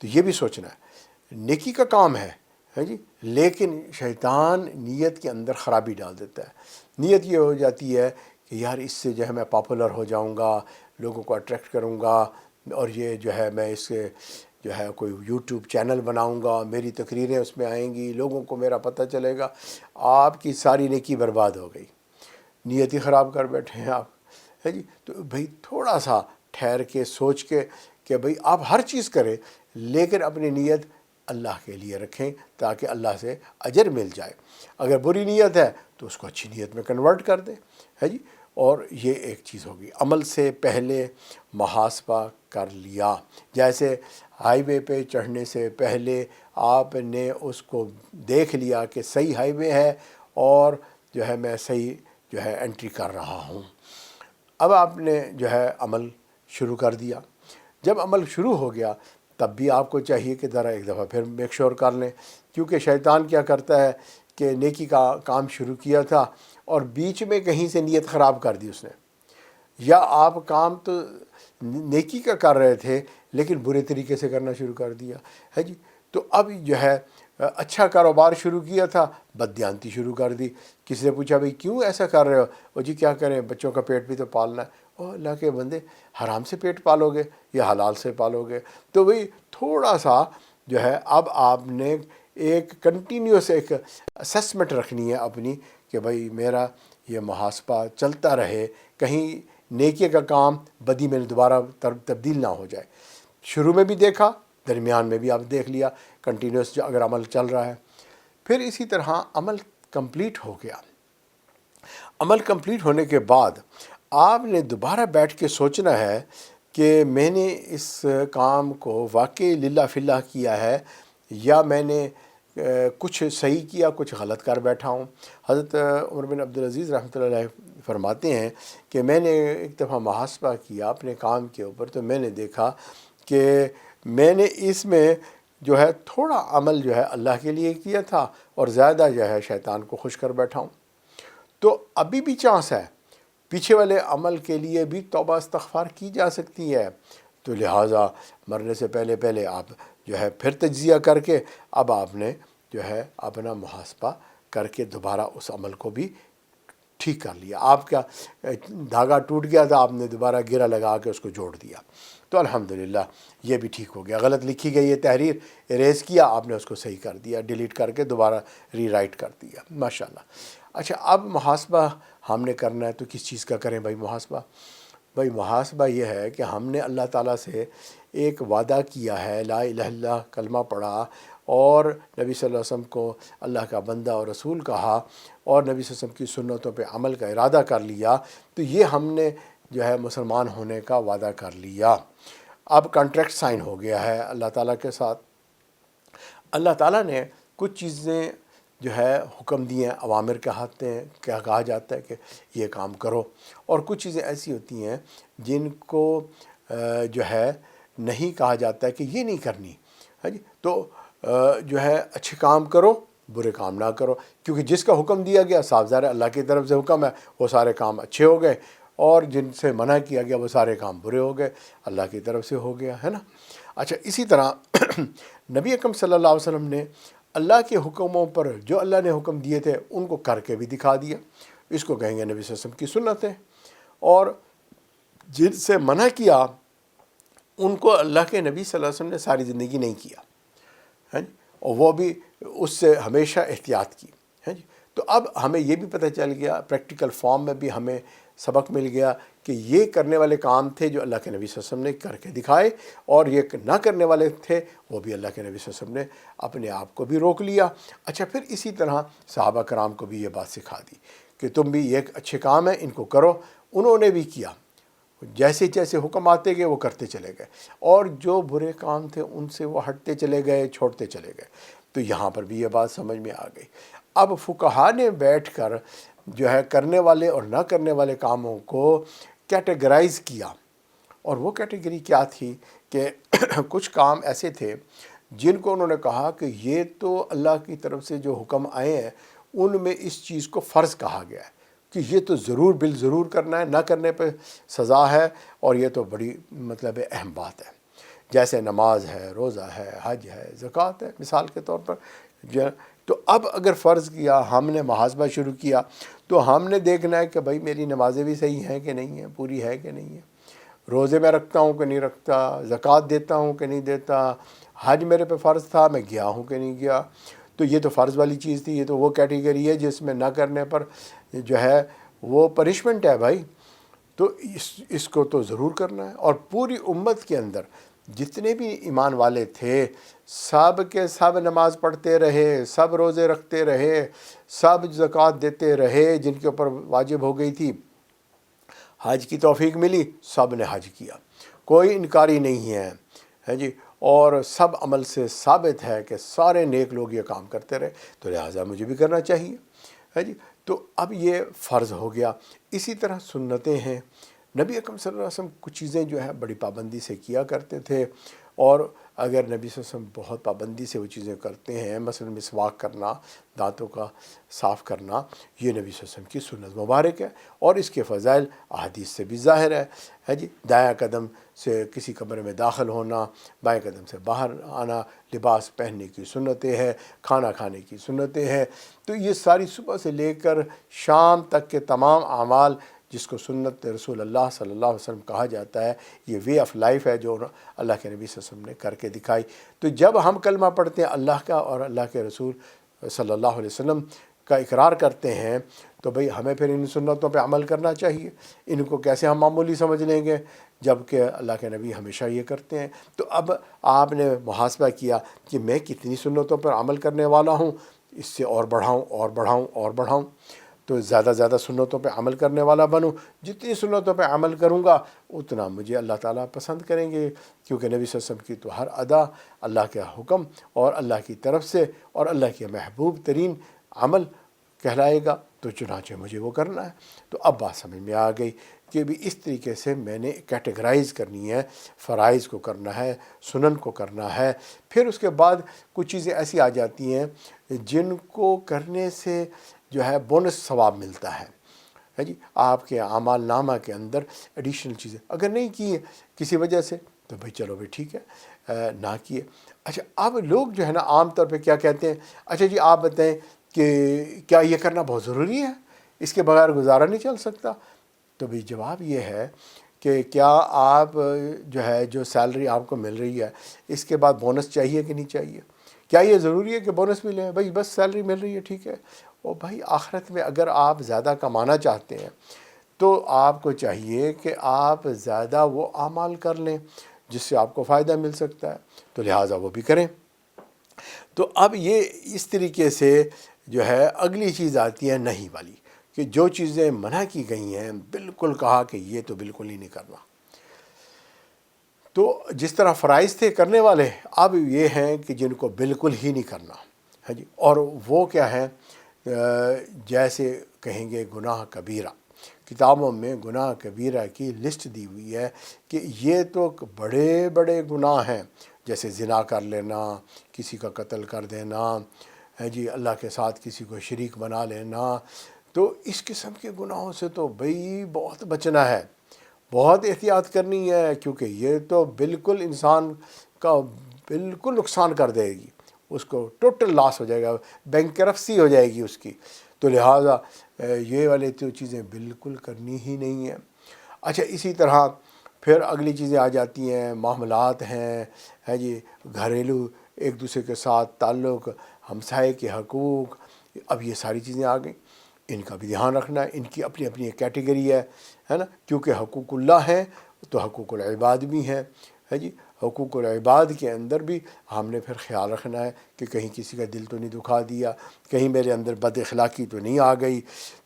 تو یہ بھی سوچنا ہے۔ نیکی کا کام ہے جی، لیکن شیطان نیت کے اندر خرابی ڈال دیتا ہے۔ نیت یہ ہو جاتی ہے کہ یار اس سے جو ہے میں پاپولر ہو جاؤں گا، لوگوں کو اٹریکٹ کروں گا، اور یہ جو ہے میں اس سے جو ہے کوئی یوٹیوب چینل بناؤں گا، میری تقریریں اس میں آئیں گی، لوگوں کو میرا پتہ چلے گا۔ آپ کی ساری نیکی برباد ہو گئی، نیت ہی خراب کر بیٹھے ہیں آپ، ہے جی۔ تو بھئی تھوڑا سا ٹھہر کے سوچ کے کہ بھئی آپ ہر چیز کریں لیکن اپنی نیت اللہ کے لیے رکھیں تاکہ اللہ سے اجر مل جائے۔ اگر بری نیت ہے تو اس کو اچھی نیت میں کنورٹ کر دیں، ہے جی۔ اور یہ ایک چیز ہوگی، عمل سے پہلے محاسبہ کر لیا۔ جیسے ہائی وے پہ چڑھنے سے پہلے آپ نے اس کو دیکھ لیا کہ صحیح ہائی وے ہے اور جو ہے میں صحیح جو ہے انٹری کر رہا ہوں۔ اب آپ نے جو ہے عمل شروع کر دیا۔ جب عمل شروع ہو گیا تب بھی آپ کو چاہیے کہ ذرا ایک دفعہ پھر میک شور کر لیں، کیونکہ شیطان کیا کرتا ہے کہ نیکی کا کام شروع کیا تھا اور بیچ میں کہیں سے نیت خراب کر دی اس نے، یا آپ کام تو نیکی کا کر رہے تھے لیکن برے طریقے سے کرنا شروع کر دیا، ہے جی۔ تو اب جو ہے اچھا کاروبار شروع کیا تھا، بددیانتی شروع کر دی۔ کسی نے پوچھا بھئی کیوں ایسا کر رہے ہو؟ او جی کیا کریں، بچوں کا پیٹ بھی تو پالنا ہے۔ او اللہ کے بندے، حرام سے پیٹ پالو گے یا حلال سے پالو گے؟ تو بھئی تھوڑا سا جو ہے اب آپ نے ایک کنٹینیوس ایک اسسمنٹ رکھنی ہے اپنی کہ بھئی میرا یہ محاسبہ چلتا رہے، کہیں نیکی کا کام بدی میں دوبارہ تبدیل نہ ہو جائے۔ شروع میں بھی دیکھا، درمیان میں بھی آپ دیکھ لیا، کنٹینیوس اگر عمل چل رہا ہے۔ پھر اسی طرح عمل کمپلیٹ ہو گیا۔ عمل کمپلیٹ ہونے کے بعد آپ نے دوبارہ بیٹھ کے سوچنا ہے کہ میں نے اس کام کو واقعی للہ فی اللہ کیا ہے یا میں نے کچھ صحیح کیا، کچھ غلط کر بیٹھا ہوں۔ حضرت عمر بن عبدالعزیز رحمۃ اللہ علیہ فرماتے ہیں کہ میں نے ایک دفعہ محاسبہ کیا اپنے کام کے اوپر، تو میں نے دیکھا کہ میں نے اس میں جو ہے تھوڑا عمل جو ہے اللہ کے لیے کیا تھا اور زیادہ جو ہے شیطان کو خوش کر بیٹھا ہوں، تو ابھی بھی چانس ہے، پیچھے والے عمل کے لیے بھی توبہ استغفار کی جا سکتی ہے۔ تو لہٰذا مرنے سے پہلے پہلے آپ جو ہے پھر تجزیہ کر کے اب آپ نے جو ہے اپنا محاسبہ کر کے دوبارہ اس عمل کو بھی ٹھیک کر لیا۔ آپ کا دھاگا ٹوٹ گیا تھا، آپ نے دوبارہ گرہ لگا کے اس کو جوڑ دیا، تو الحمدللہ یہ بھی ٹھیک ہو گیا۔ غلط لکھی گئی یہ تحریر اریز کیا آپ نے، اس کو صحیح کر دیا، ڈیلیٹ کر کے دوبارہ ری رائٹ کر دیا، ماشاءاللہ۔ اچھا، اب محاسبہ ہم نے کرنا ہے تو کس چیز کا کریں بھائی محاسبہ؟ بھائی محاسبہ یہ ہے کہ ہم نے اللہ تعالیٰ سے ایک وعدہ کیا ہے، لا الہ الا اللہ کلمہ پڑھا اور نبی صلی اللہ علیہ وسلم کو اللہ کا بندہ اور رسول کہا اور نبی صلی اللہ علیہ وسلم کی سنتوں پہ عمل کا ارادہ کر لیا، تو یہ ہم نے جو ہے مسلمان ہونے کا وعدہ کر لیا۔ اب کانٹریکٹ سائن ہو گیا ہے اللہ تعالیٰ کے ساتھ۔ اللہ تعالیٰ نے کچھ چیزیں جو ہے حکم دیے ہیں، اوامر کہتے ہیں، کیا کہا جاتا ہے کہ یہ کام کرو، اور کچھ چیزیں ایسی ہوتی ہیں جن کو جو ہے نہیں کہا جاتا ہے کہ یہ نہیں کرنی، ہاں جی، تو جو ہے اچھے کام کرو، برے کام نہ کرو، کیونکہ جس کا حکم دیا گیا صاف ظاہر ہے اللہ کی طرف سے حکم ہے، وہ سارے کام اچھے ہو گئے، اور جن سے منع کیا گیا وہ سارے کام برے ہو گئے، اللہ کی طرف سے ہو گیا ہے نا۔ اچھا، اسی طرح نبی اکرم صلی اللہ علیہ وسلم نے اللہ کے حکموں پر جو اللہ نے حکم دیے تھے ان کو کر کے بھی دکھا دیا، اس کو کہیں گے نبی صلی اللہ علیہ وسلم کی سنتیں۔ اور جن سے منع کیا ان کو اللہ کے نبی صلی اللہ علیہ وسلم نے ساری زندگی نہیں کیا، ہیں جی، اور وہ بھی اس سے ہمیشہ احتیاط کی، ہیں جی۔ تو اب ہمیں یہ بھی پتہ چل گیا، پریکٹیکل فارم میں بھی ہمیں سبق مل گیا کہ یہ کرنے والے کام تھے جو اللہ کے نبی صلی اللہ علیہ وسلم نے کر کے دکھائے، اور یہ نہ کرنے والے تھے وہ بھی اللہ کے نبی صلی اللہ علیہ وسلم نے اپنے آپ کو بھی روک لیا۔ اچھا، پھر اسی طرح صحابہ کرام کو بھی یہ بات سکھا دی کہ تم بھی یہ اچھے کام ہیں ان کو کرو، انہوں نے بھی کیا، جیسے جیسے حکم آتے گئے وہ کرتے چلے گئے، اور جو برے کام تھے ان سے وہ ہٹتے چلے گئے، چھوڑتے چلے گئے۔ تو یہاں پر بھی یہ بات سمجھ میں آ گئی۔ اب فقہا نے بیٹھ کر جو ہے کرنے والے اور نہ کرنے والے کاموں کو کیٹیگرائز کیا، اور وہ کیٹیگری کیا تھی کہ کچھ کام ایسے تھے جن کو انہوں نے کہا کہ یہ تو اللہ کی طرف سے جو حکم آئے ہیں ان میں اس چیز کو فرض کہا گیا ہے کہ یہ تو ضرور بالضرور کرنا ہے، نہ کرنے پہ سزا ہے، اور یہ تو بڑی مطلب اہم بات ہے، جیسے نماز ہے، روزہ ہے، حج ہے، زکوٰۃ ہے مثال کے طور پر۔ تو اب اگر فرض کیا، ہم نے محاسبہ شروع کیا، تو ہم نے دیکھنا ہے کہ بھائی میری نمازیں بھی صحیح ہیں کہ نہیں ہیں، پوری ہے کہ نہیں ہے، روزے میں رکھتا ہوں کہ نہیں رکھتا، زکوٰۃ دیتا ہوں کہ نہیں دیتا، حج میرے پہ فرض تھا میں گیا ہوں کہ نہیں گیا۔ تو یہ تو فرض والی چیز تھی، یہ تو وہ کیٹیگری ہے جس میں نہ کرنے پر جو ہے وہ پنشمنٹ ہے بھائی، تو اس کو تو ضرور کرنا ہے۔ اور پوری امت کے اندر جتنے بھی ایمان والے تھے سب کے سب نماز پڑھتے رہے، سب روزے رکھتے رہے، سب زکوٰۃ دیتے رہے، جن کے اوپر واجب ہو گئی تھی، حج کی توفیق ملی سب نے حج کیا، کوئی انکاری نہیں ہے جی، اور سب عمل سے ثابت ہے کہ سارے نیک لوگ یہ کام کرتے رہے، تو لہٰذا مجھے بھی کرنا چاہیے ہے جی۔ تو اب یہ فرض ہو گیا۔ اسی طرح سنتیں ہیں، نبی اکرم صلی اللہ علیہ وسلم کچھ چیزیں جو ہے بڑی پابندی سے کیا کرتے تھے، اور اگر نبی صلی اللہ علیہ وسلم بہت پابندی سے وہ چیزیں کرتے ہیں، مثلا مسواک کرنا، دانتوں کا صاف کرنا، یہ نبی صلی اللہ علیہ وسلم کی سنت مبارک ہے، اور اس کے فضائل احادیث سے بھی ظاہر ہے جی۔ دایاں قدم سے کسی کمرے میں داخل ہونا، بائیں قدم سے باہر آنا، لباس پہننے کی سنتیں ہیں، کھانا کھانے کی سنتیں ہیں، تو یہ ساری صبح سے لے کر شام تک کے تمام اعمال جس کو سنت رسول اللہ صلی اللہ علیہ وسلم کہا جاتا ہے، یہ وے آف لائف ہے جو اللہ کے نبی صلی اللہ علیہ وسلم نے کر کے دکھائی۔ تو جب ہم کلمہ پڑھتے ہیں اللہ کا اور اللہ کے رسول صلی اللہ علیہ وسلم کا اقرار کرتے ہیں، تو بھئی ہمیں پھر ان سنتوں پہ عمل کرنا چاہیے۔ ان کو کیسے ہم معمولی سمجھ لیں گے جب کہ اللہ کے نبی ہمیشہ یہ کرتے ہیں؟ تو اب آپ نے محاسبہ کیا کہ میں کتنی سنتوں پر عمل کرنے والا ہوں، اس سے اور بڑھاؤں اور بڑھاؤں اور بڑھاؤں، تو زیادہ زیادہ سنتوں پہ عمل کرنے والا بنوں۔ جتنی سنتوں پہ عمل کروں گا اتنا مجھے اللہ تعالیٰ پسند کریں گے، کیونکہ نبی صلی اللہ علیہ وسلم کی تو ہر ادا اللہ کا حکم اور اللہ کی طرف سے اور اللہ کے محبوب ترین عمل کہلائے گا تو چنانچہ مجھے وہ کرنا ہے۔ تو اب بات سمجھ میں آ گئی کہ بھی اس طریقے سے میں نے کیٹیگرائز کرنی ہے، فرائض کو کرنا ہے، سنن کو کرنا ہے۔ پھر اس کے بعد کچھ چیزیں ایسی آ جاتی ہیں جن کو کرنے سے جو ہے بونس ثواب ملتا ہے جی، آپ کے اعمال نامہ کے اندر ایڈیشنل چیزیں اگر نہیں کی کسی وجہ سے تو بھائی چلو بھائی ٹھیک ہے، نہ کیے۔ اچھا اب لوگ جو ہے نا عام طور پہ کیا کہتے ہیں، اچھا جی آپ بتائیں کہ کیا یہ کرنا بہت ضروری ہے، اس کے بغیر گزارا نہیں چل سکتا؟ تو بھائی جواب یہ ہے کہ کیا آپ جو سیلری آپ کو مل رہی ہے اس کے بعد بونس چاہیے کہ نہیں چاہیے؟ کیا یہ ضروری ہے کہ بونس بھی لیں؟ بھائی بس سیلری مل رہی ہے ٹھیک ہے۔ اور بھائی آخرت میں اگر آپ زیادہ کمانا چاہتے ہیں تو آپ کو چاہیے کہ آپ زیادہ وہ اعمال کر لیں جس سے آپ کو فائدہ مل سکتا ہے، تو لہٰذا وہ بھی کریں۔ تو اب یہ اس طریقے سے جو ہے اگلی چیز آتی ہے نہیں والی، کہ جو چیزیں منع کی گئی ہیں بالکل کہا کہ یہ تو بالکل ہی نہیں کرنا۔ تو جس طرح فرائض تھے کرنے والے، اب یہ ہیں کہ جن کو بالکل ہی نہیں کرنا ہے جی۔ اور وہ کیا ہے، جیسے کہیں گے گناہ کبیرہ، کتابوں میں گناہ کبیرہ کی لسٹ دی ہوئی ہے کہ یہ تو بڑے بڑے گناہ ہیں، جیسے زنا کر لینا، کسی کا قتل کر دینا ہے جی، اللہ کے ساتھ کسی کو شریک بنا لینا۔ تو اس قسم کے گناہوں سے تو بھئی بہت بچنا ہے، بہت احتیاط کرنی ہے، کیونکہ یہ تو بالکل انسان کا بالکل نقصان کر دے گی، اس کو ٹوٹل لاس ہو جائے گا، بینکرپسی ہو جائے گی اس کی۔ تو لہٰذا یہ والے تو چیزیں بالکل کرنی ہی نہیں ہیں۔ اچھا اسی طرح پھر اگلی چیزیں آ جاتی ہیں، معاملات ہیں ہے جی، گھریلو ایک دوسرے کے ساتھ تعلق، ہمسائے کے حقوق، اب یہ ساری چیزیں آ گئیں، ان کا بھی دھیان رکھنا ہے۔ ان کی اپنی اپنی ایک کیٹیگری ہے نا، کیونکہ حقوق اللہ ہیں تو حقوق العباد بھی ہیں ہے جی۔ حقوق العباد کے اندر بھی ہم نے پھر خیال رکھنا ہے کہ کہیں کسی کا دل تو نہیں دکھا دیا، کہیں میرے اندر بد اخلاقی تو نہیں آ گئی۔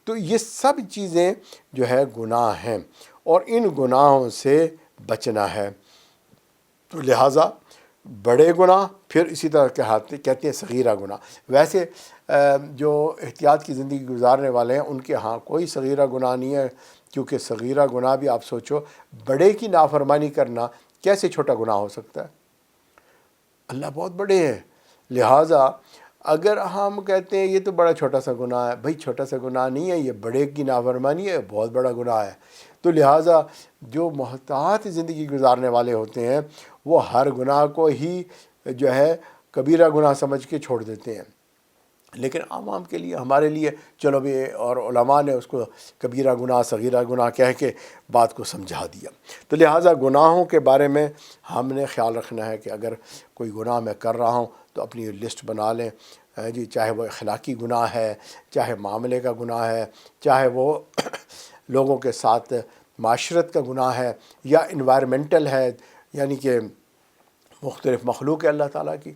تو یہ سب چیزیں جو ہے گناہ ہیں اور ان گناہوں سے بچنا ہے۔ تو لہٰذا بڑے گناہ، پھر اسی طرح کہتے ہیں صغیرہ گناہ۔ ویسے جو احتیاط کی زندگی گزارنے والے ہیں ان کے ہاں کوئی صغیرہ گناہ نہیں ہے، کیونکہ صغیرہ گناہ بھی آپ سوچو، بڑے کی نافرمانی کرنا کیسے چھوٹا گناہ ہو سکتا ہے؟ اللہ بہت بڑے ہیں، لہٰذا اگر ہم کہتے ہیں یہ تو بڑا چھوٹا سا گناہ ہے، بھائی چھوٹا سا گناہ نہیں ہے، یہ بڑے کی نافرمانی ہے، بہت بڑا گناہ ہے۔ تو لہٰذا جو محتاط زندگی گزارنے والے ہوتے ہیں وہ ہر گناہ کو ہی جو ہے کبیرہ گناہ سمجھ کے چھوڑ دیتے ہیں، لیکن عوام کے لیے، ہمارے لیے چلو بھی، اور علماء نے اس کو کبیرہ گناہ صغیرہ گناہ کہہ کے بات کو سمجھا دیا۔ تو لہٰذا گناہوں کے بارے میں ہم نے خیال رکھنا ہے کہ اگر کوئی گناہ میں کر رہا ہوں تو اپنی لسٹ بنا لیں جی، چاہے وہ اخلاقی گناہ ہے، چاہے معاملے کا گناہ ہے، چاہے وہ لوگوں کے ساتھ معاشرت کا گناہ ہے، یا انوائرمنٹل ہے، یعنی کہ مختلف مخلوق ہے اللہ تعالیٰ کی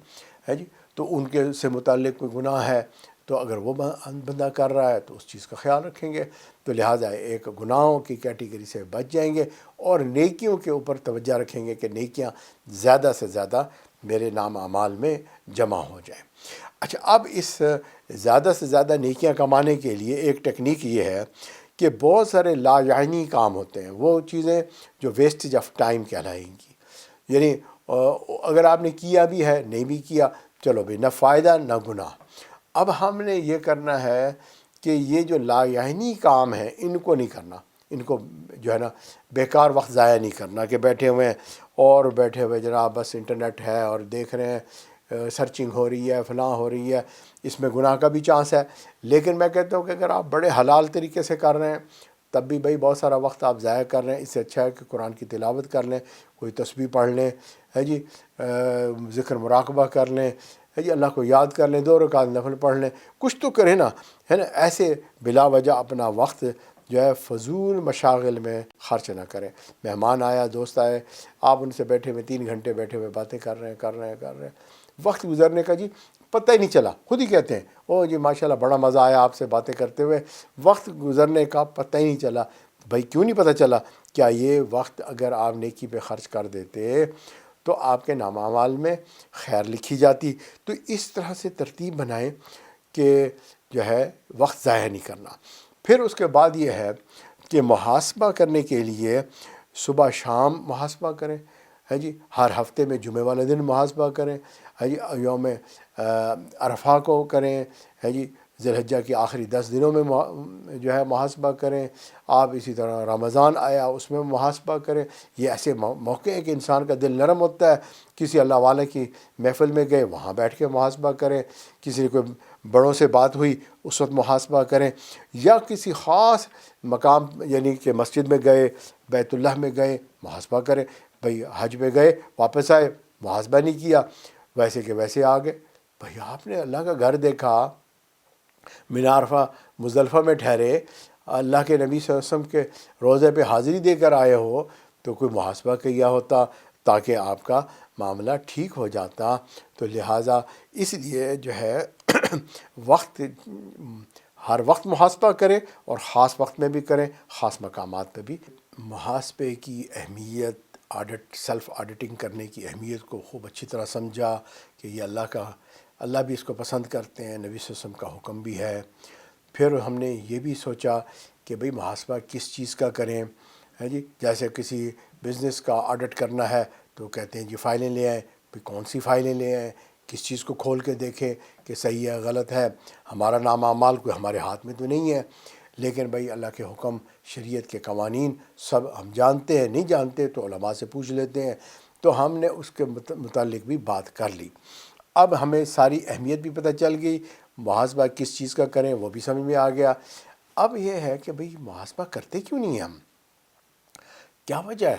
ہے جی، تو ان کے سے متعلق کوئی گناہ ہے، تو اگر وہ بندہ کر رہا ہے تو اس چیز کا خیال رکھیں گے۔ تو لہٰذا ایک گناہوں کی کیٹیگری سے بچ جائیں گے اور نیکیوں کے اوپر توجہ رکھیں گے کہ نیکیاں زیادہ سے زیادہ میرے نام اعمال میں جمع ہو جائیں۔ اچھا اب اس زیادہ سے زیادہ نیکیاں کمانے کے لیے ایک ٹیکنیک یہ ہے کہ بہت سارے لا یعنی کام ہوتے ہیں، وہ چیزیں جو ویسٹیج آف ٹائم کہلائیں گی، یعنی اگر آپ نے کیا بھی ہے نہیں بھی کیا، چلو بھائی نہ فائدہ نہ گناہ۔ اب ہم نے یہ کرنا ہے کہ یہ جو لا یعنی کام ہیں ان کو نہیں کرنا، ان کو جو ہے نا بیکار وقت ضائع نہیں کرنا کہ بیٹھے ہوئے ہیں اور بیٹھے ہوئے جناب بس انٹرنیٹ ہے اور دیکھ رہے ہیں، سرچنگ ہو رہی ہے، فلاں ہو رہی ہے، اس میں گناہ کا بھی چانس ہے۔ لیکن میں کہتا ہوں کہ اگر آپ بڑے حلال طریقے سے کر رہے ہیں تب بھی بھائی بہت سارا وقت آپ ضائع کر رہے ہیں، اس سے اچھا ہے کہ قرآن کی تلاوت کر لیں، کوئی تسبیح پڑھ لیں ہے جی، ذکر مراقبہ کر لیں ہے جی، اللہ کو یاد کر لیں، 2 رکعت نفل پڑھ لیں، کچھ تو کریں نا، ہے نا۔ ایسے بلا وجہ اپنا وقت جو ہے فضول مشاغل میں خرچ نہ کریں۔ مہمان آیا، دوست آئے، آپ ان سے بیٹھے ہوئے 3 گھنٹے بیٹھے ہوئے باتیں کر رہے ہیں، وقت گزرنے کا جی پتہ ہی نہیں چلا، خود ہی کہتے ہیں او جی ماشاءاللہ بڑا مزہ آیا آپ سے باتیں کرتے ہوئے، وقت گزرنے کا پتہ ہی نہیں چلا۔ بھائی کیوں نہیں پتہ چلا؟ کیا یہ وقت اگر آپ نیکی پہ خرچ کر دیتے تو آپ کے نام اعمال میں خیر لکھی جاتی۔ تو اس طرح سے ترتیب بنائیں کہ جو ہے وقت ضائع نہیں کرنا۔ پھر اس کے بعد یہ ہے کہ محاسبہ کرنے کے لیے صبح شام محاسبہ کریں، ہے جی، ہر ہفتے میں جمعے والے دن محاسبہ کریں، ہے جی، یوم عرفہ کو کریں، ہے جی، ذی الحجہ کے آخری 10 دنوں میں جو ہے محاسبہ کریں۔ آپ اسی طرح رمضان آیا اس میں محاسبہ کریں۔ یہ ایسے موقع ہیں کہ انسان کا دل نرم ہوتا ہے، کسی اللہ والے کی محفل میں گئے وہاں بیٹھ کے محاسبہ کریں، کسی کوئی بڑوں سے بات ہوئی اس وقت محاسبہ کریں، یا کسی خاص مقام یعنی کہ مسجد میں گئے، بیت اللہ میں گئے، محاسبہ کریں۔ بھئی حج میں گئے واپس آئے، محاسبہ نہیں کیا، ویسے کہ ویسے آ گئے۔ بھئی آپ نے اللہ کا گھر دیکھا، من عرفہ مزدلفہ میں ٹھہرے، اللہ کے نبی صلی اللہ علیہ وسلم کے روضے پہ حاضری دے کر آئے ہو، تو کوئی محاسبہ کیا ہوتا تاکہ آپ کا معاملہ ٹھیک ہو جاتا۔ تو لہٰذا اس لیے جو ہے وقت، ہر وقت محاسبہ کریں، اور خاص وقت میں بھی کریں، خاص مقامات پہ بھی۔ محاسبے کی اہمیت، سیلف آڈیٹنگ کرنے کی اہمیت کو خوب اچھی طرح سمجھا کہ یہ اللہ بھی اس کو پسند کرتے ہیں، نبی صلی اللہ علیہ وسلم کا حکم بھی ہے۔ پھر ہم نے یہ بھی سوچا کہ بھئی محاسبہ کس چیز کا کریں، ہے جی، جیسے کسی بزنس کا آڈٹ کرنا ہے تو کہتے ہیں جی فائلیں لے آئیں، بھئی کون سی فائلیں لے آئیں، کس چیز کو کھول کے دیکھیں کہ صحیح ہے غلط ہے۔ ہمارا نام اعمال کوئی ہمارے ہاتھ میں تو نہیں ہے، لیکن بھئی اللہ کے حکم، شریعت کے قوانین سب ہم جانتے ہیں، نہیں جانتے تو علماء سے پوچھ لیتے ہیں۔ تو ہم نے اس کے متعلق بھی بات کر لی۔ اب ہمیں ساری اہمیت بھی پتہ چل گئی، محاسبہ کس چیز کا کریں وہ بھی سمجھ میں آ گیا۔ اب یہ ہے کہ بھئی محاسبہ کرتے کیوں نہیں ہیں ہم، کیا وجہ ہے؟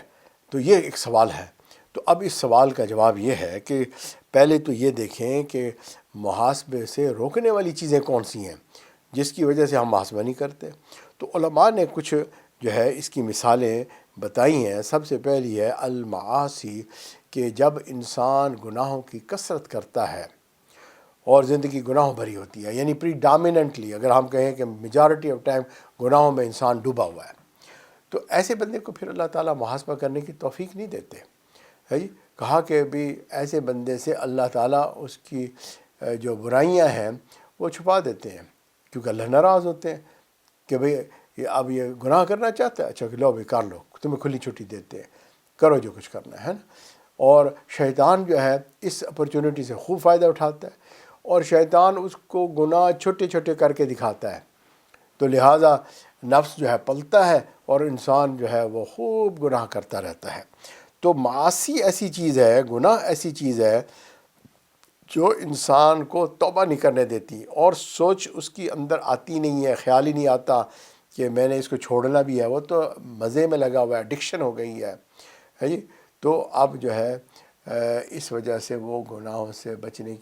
تو یہ ایک سوال ہے۔ تو اب اس سوال کا جواب یہ ہے کہ پہلے تو یہ دیکھیں کہ محاسبے سے روکنے والی چیزیں کون سی ہیں جس کی وجہ سے ہم محاسبہ نہیں کرتے۔ تو علماء نے کچھ جو ہے اس کی مثالیں بتائی ہیں۔ سب سے پہلی ہے المعاصی، کہ جب انسان گناہوں کی کثرت کرتا ہے اور زندگی گناہوں بھری ہوتی ہے، یعنی پریڈامیننٹلی اگر ہم کہیں کہ میجارٹی آف ٹائم گناہوں میں انسان ڈوبا ہوا ہے، تو ایسے بندے کو پھر اللہ تعالیٰ محاسبہ کرنے کی توفیق نہیں دیتے، ہے جی۔ کہا کہ بھی ایسے بندے سے اللہ تعالیٰ اس کی جو برائیاں ہیں وہ چھپا دیتے ہیں، کیونکہ اللہ ناراض ہوتے ہیں کہ بھئی اب یہ گناہ کرنا چاہتا ہے، اچھا کہ لو بھی کر لو، تمہیں کھلی چھٹی دیتے ہیں، کرو جو کچھ کرنا ہے نا۔ اور شیطان جو ہے اس اپرچونٹی سے خوب فائدہ اٹھاتا ہے، اور شیطان اس کو گناہ چھوٹے چھوٹے کر کے دکھاتا ہے، تو لہٰذا نفس جو ہے پلتا ہے اور انسان جو ہے وہ خوب گناہ کرتا رہتا ہے۔ تو معاصی ایسی چیز ہے، گناہ ایسی چیز ہے جو انسان کو توبہ نہیں کرنے دیتی، اور سوچ اس کی اندر آتی نہیں ہے، خیال ہی نہیں آتا کہ میں نے اس کو چھوڑنا بھی ہے، وہ تو مزے میں لگا ہوا ہے، ایڈکشن ہو گئی ہے جی۔ تو اب جو ہے اس وجہ سے وہ گناہوں سے بچنے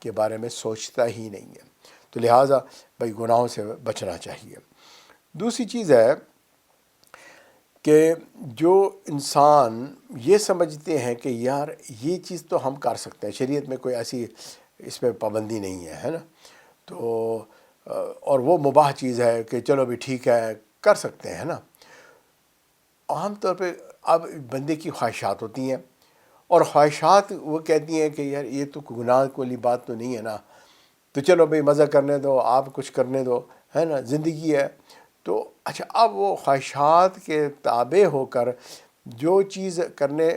کے بارے میں سوچتا ہی نہیں ہے۔ تو لہٰذا بھائی گناہوں سے بچنا چاہیے۔ دوسری چیز ہے کہ جو انسان یہ سمجھتے ہیں کہ یار یہ چیز تو ہم کر سکتے ہیں، شریعت میں کوئی ایسی اس میں پابندی نہیں ہے نا، تو اور وہ مباح چیز ہے کہ چلو بھی ٹھیک ہے کر سکتے ہیں نا۔ عام طور پہ اب بندے کی خواہشات ہوتی ہیں، اور خواہشات وہ کہتی ہیں کہ یار یہ تو گناہ والی بات تو نہیں ہے نا، تو چلو بھئی مزہ کرنے دو، آپ کچھ کرنے دو، ہے نا، زندگی ہے۔ تو اچھا اب وہ خواہشات کے تابع ہو کر جو چیز کرنے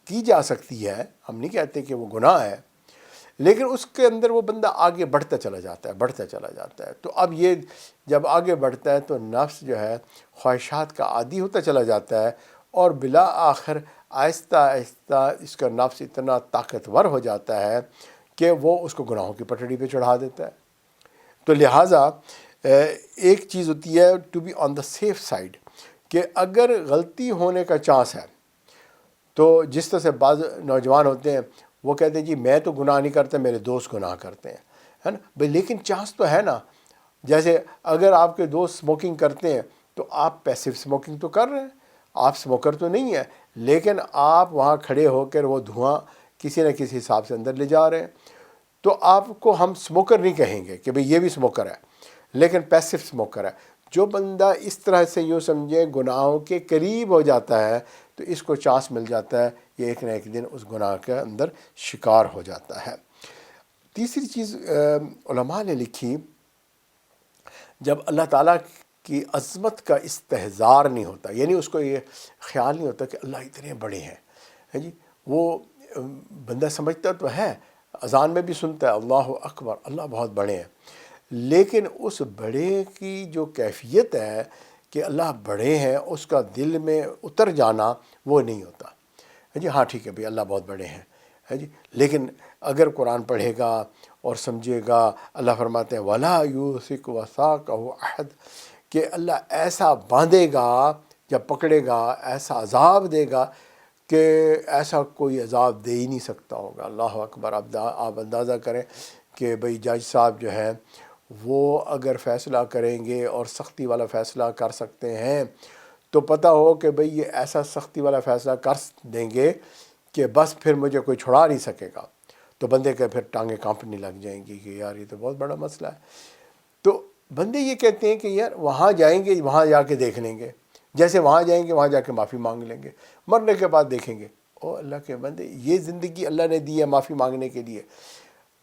کی جا سکتی ہے، ہم نہیں کہتے کہ وہ گناہ ہے، لیکن اس کے اندر وہ بندہ آگے بڑھتا چلا جاتا ہے۔ تو اب یہ جب آگے بڑھتا ہے تو نفس جو ہے خواہشات کا عادی ہوتا چلا جاتا ہے، اور بلا آخر آہستہ آہستہ اس کا نفس اتنا طاقتور ہو جاتا ہے کہ وہ اس کو گناہوں کی پٹڑی پہ چڑھا دیتا ہے۔ تو لہٰذا ایک چیز ہوتی ہے to be on the safe side, کہ اگر غلطی ہونے کا چانس ہے تو جس طرح سے بعض نوجوان ہوتے ہیں وہ کہتے ہیں جی میں تو گناہ نہیں کرتا، میرے دوست گناہ کرتے ہیں، ہے نا بھئی، لیکن چانس تو ہے نا۔ جیسے اگر آپ کے دوست اسموکنگ کرتے ہیں تو آپ پیسو اسموکنگ تو کر رہے ہیں، آپ اسموکر تو نہیں ہیں، لیکن آپ وہاں کھڑے ہو کر وہ دھواں کسی نہ کسی حساب سے اندر لے جا رہے ہیں۔ تو آپ کو ہم اسموکر نہیں کہیں گے کہ بھئی یہ بھی اسموکر ہے، لیکن پیسو اسموکر ہے۔ جو بندہ اس طرح سے یوں سمجھے گناہوں کے قریب ہو جاتا ہے تو اس کو چانس مل جاتا ہے، یہ ایک نہ ایک دن اس گناہ کے اندر شکار ہو جاتا ہے۔ تیسری چیز علماء نے لکھی جب اللہ تعالیٰ کی عظمت کا استحضار نہیں ہوتا، یعنی اس کو یہ خیال نہیں ہوتا کہ اللہ اتنے بڑے ہیں، ہے جی، وہ بندہ سمجھتا تو ہے، اذان میں بھی سنتا ہے اللہ اکبر، اللہ بہت بڑے ہیں، لیکن اس بڑے کی جو کیفیت ہے کہ اللہ بڑے ہیں، اس کا دل میں اتر جانا وہ نہیں ہوتا ہے جی۔ ہاں ٹھیک ہے بھئی، اللہ بہت بڑے ہیں، ہے جی، لیکن اگر قرآن پڑھے گا اور سمجھے گا، اللہ فرماتے ہیں وَلَا يُوثِقُ وَثَاقَهُ أَحَدٌ، کہ اللہ ایسا باندھے گا، جب پکڑے گا ایسا عذاب دے گا کہ ایسا کوئی عذاب دے ہی نہیں سکتا ہوگا۔ اللہ اکبر۔ آپ اندازہ کریں کہ بھئی جج صاحب جو ہیں وہ اگر فیصلہ کریں گے اور سختی والا فیصلہ کر سکتے ہیں، تو پتہ ہو کہ بھئی یہ ایسا سختی والا فیصلہ کر دیں گے کہ بس پھر مجھے کوئی چھڑا نہیں سکے گا، تو بندے کے پھر ٹانگیں کانپنے لگ جائیں گی کہ یار یہ تو بہت بڑا مسئلہ ہے۔ تو بندے یہ کہتے ہیں کہ یار وہاں جائیں گے، وہاں جا کے دیکھ لیں گے، جیسے وہاں جائیں گے وہاں جا کے معافی مانگ لیں گے، مرنے کے بعد دیکھیں گے۔ او اللہ کے بندے، یہ زندگی اللہ نے دی ہے معافی مانگنے کے لیے،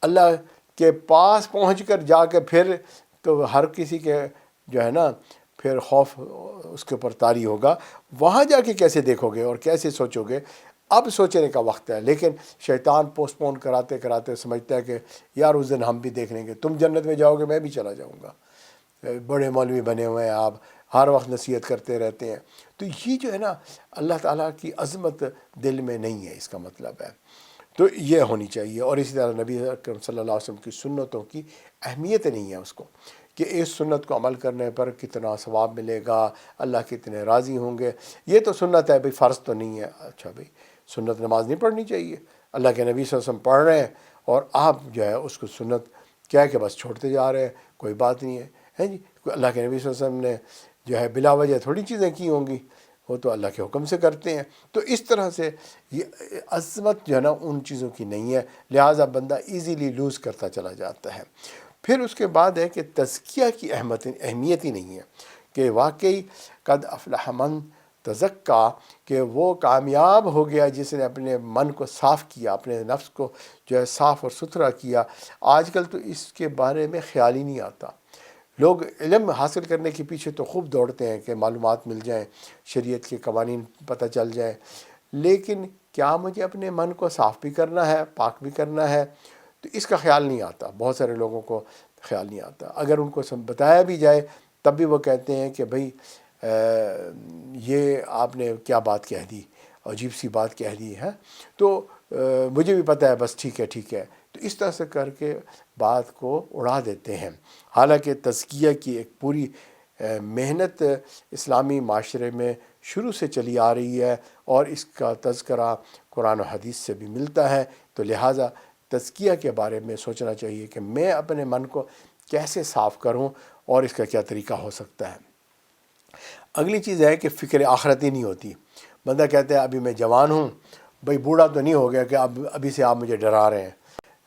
اللہ کے پاس پہنچ کر جا کے پھر تو ہر کسی کے جو ہے نا پھر خوف اس کے اوپر طاری ہوگا، وہاں جا کے کیسے دیکھو گے اور کیسے سوچو گے؟ اب سوچنے کا وقت ہے، لیکن شیطان پوسٹ پون کراتے کراتے سمجھتا ہے کہ یار اس دن ہم بھی دیکھ لیں گے، تم جنت میں جاؤ گے میں بھی چلا جاؤں گا، بڑے مولوی بنے ہوئے ہیں آپ، ہر وقت نصیحت کرتے رہتے ہیں۔ تو یہ جو ہے نا اللہ تعالیٰ کی عظمت دل میں نہیں ہے، اس کا مطلب ہے۔ تو یہ ہونی چاہیے، اور اسی طرح نبی اکرم صلی اللہ علیہ وسلم کی سنتوں کی اہمیت نہیں ہے اس کو، کہ اس سنت کو عمل کرنے پر کتنا ثواب ملے گا، اللہ کتنے راضی ہوں گے۔ یہ تو سنت ہے بھئی، فرض تو نہیں ہے۔ اچھا بھئی، سنت نماز نہیں پڑھنی چاہیے؟ اللہ کے نبی صلی اللہ علیہ وسلم پڑھ رہے ہیں اور آپ جو ہے اس کو سنت کیا ہے کہ بس چھوڑتے جا رہے ہیں، کوئی بات نہیں ہے جی۔ اللہ کے نبی صلی اللہ علیہ وسلم نے جو ہے بلا وجہ تھوڑی چیزیں کی ہوں گی، وہ تو اللہ کے حکم سے کرتے ہیں۔ تو اس طرح سے یہ عظمت جو ہے نا ان چیزوں کی نہیں ہے، لہٰذا بندہ ایزیلی لوز کرتا چلا جاتا ہے۔ پھر اس کے بعد ہے کہ تزکیہ کی اہمیت ہی نہیں ہے، کہ واقعی قد افلح من تزکا، کہ وہ کامیاب ہو گیا جس نے اپنے من کو صاف کیا، اپنے نفس کو جو ہے صاف اور ستھرا کیا۔ آج کل تو اس کے بارے میں خیال ہی نہیں آتا۔ لوگ علم حاصل کرنے کے پیچھے تو خوب دوڑتے ہیں کہ معلومات مل جائیں، شریعت کے قوانین پتہ چل جائیں، لیکن کیا مجھے اپنے من کو صاف بھی کرنا ہے، پاک بھی کرنا ہے؟ تو اس کا خیال نہیں آتا، بہت سارے لوگوں کو خیال نہیں آتا۔ اگر ان کو بتایا بھی جائے تب بھی وہ کہتے ہیں کہ بھئی یہ آپ نے کیا بات کہہ دی، عجیب سی بات کہہ دی ہے، تو مجھے بھی پتہ ہے، بس ٹھیک ہے ٹھیک ہے۔ تو اس طرح سے کر کے بات کو اڑا دیتے ہیں، حالانکہ تزکیہ کی ایک پوری محنت اسلامی معاشرے میں شروع سے چلی آ رہی ہے، اور اس کا تذکرہ قرآن و حدیث سے بھی ملتا ہے۔ تو لہٰذا تزکیہ کے بارے میں سوچنا چاہیے کہ میں اپنے من کو کیسے صاف کروں اور اس کا کیا طریقہ ہو سکتا ہے۔ اگلی چیز ہے کہ فکر آخرت ہی نہیں ہوتی۔ بندہ کہتا ہے ابھی میں جوان ہوں، بھئی بوڑھا تو نہیں ہو گیا کہ ابھی سے آپ مجھے ڈرا رہے ہیں،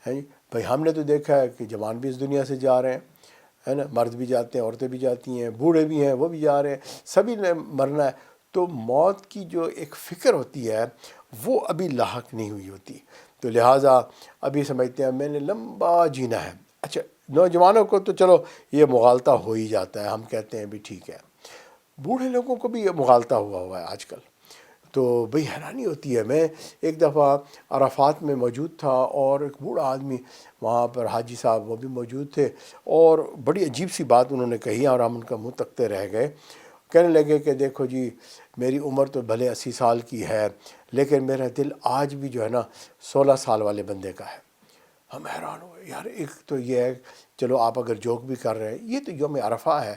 ہے جی۔ بھئی ہم نے تو دیکھا ہے کہ جوان بھی اس دنیا سے جا رہے ہیں، ہے نا، مرد بھی جاتے ہیں، عورتیں بھی جاتی ہیں، بوڑھے بھی ہیں وہ بھی جا رہے ہیں، سبھی نے مرنا ہے۔ تو موت کی جو ایک فکر ہوتی ہے وہ ابھی لاحق نہیں ہوئی ہوتی، تو لہٰذا ابھی سمجھتے ہیں میں نے لمبا جینا ہے۔ اچھا، نوجوانوں کو تو چلو یہ مغالطہ ہو ہی جاتا ہے، ہم کہتے ہیں بھی ٹھیک ہے، بوڑھے لوگوں کو بھی یہ مغالطہ ہوا ہے آج کل۔ تو بھئی حیرانی ہوتی ہے۔ میں ایک دفعہ عرفات میں موجود تھا، اور ایک بوڑھا آدمی وہاں پر، حاجی صاحب وہ بھی موجود تھے، اور بڑی عجیب سی بات انہوں نے کہی، اور ہم ان کا منہ تکتے رہ گئے۔ کہنے لگے کہ دیکھو جی، میری عمر تو بھلے 80 سال کی ہے، لیکن میرا دل آج بھی جو ہے نا 16 سال والے بندے کا ہے۔ ہم حیران ہوئے، یار ایک تو یہ ہے، چلو آپ اگر جوک بھی کر رہے ہیں، یہ تو یوم عرفہ ہے،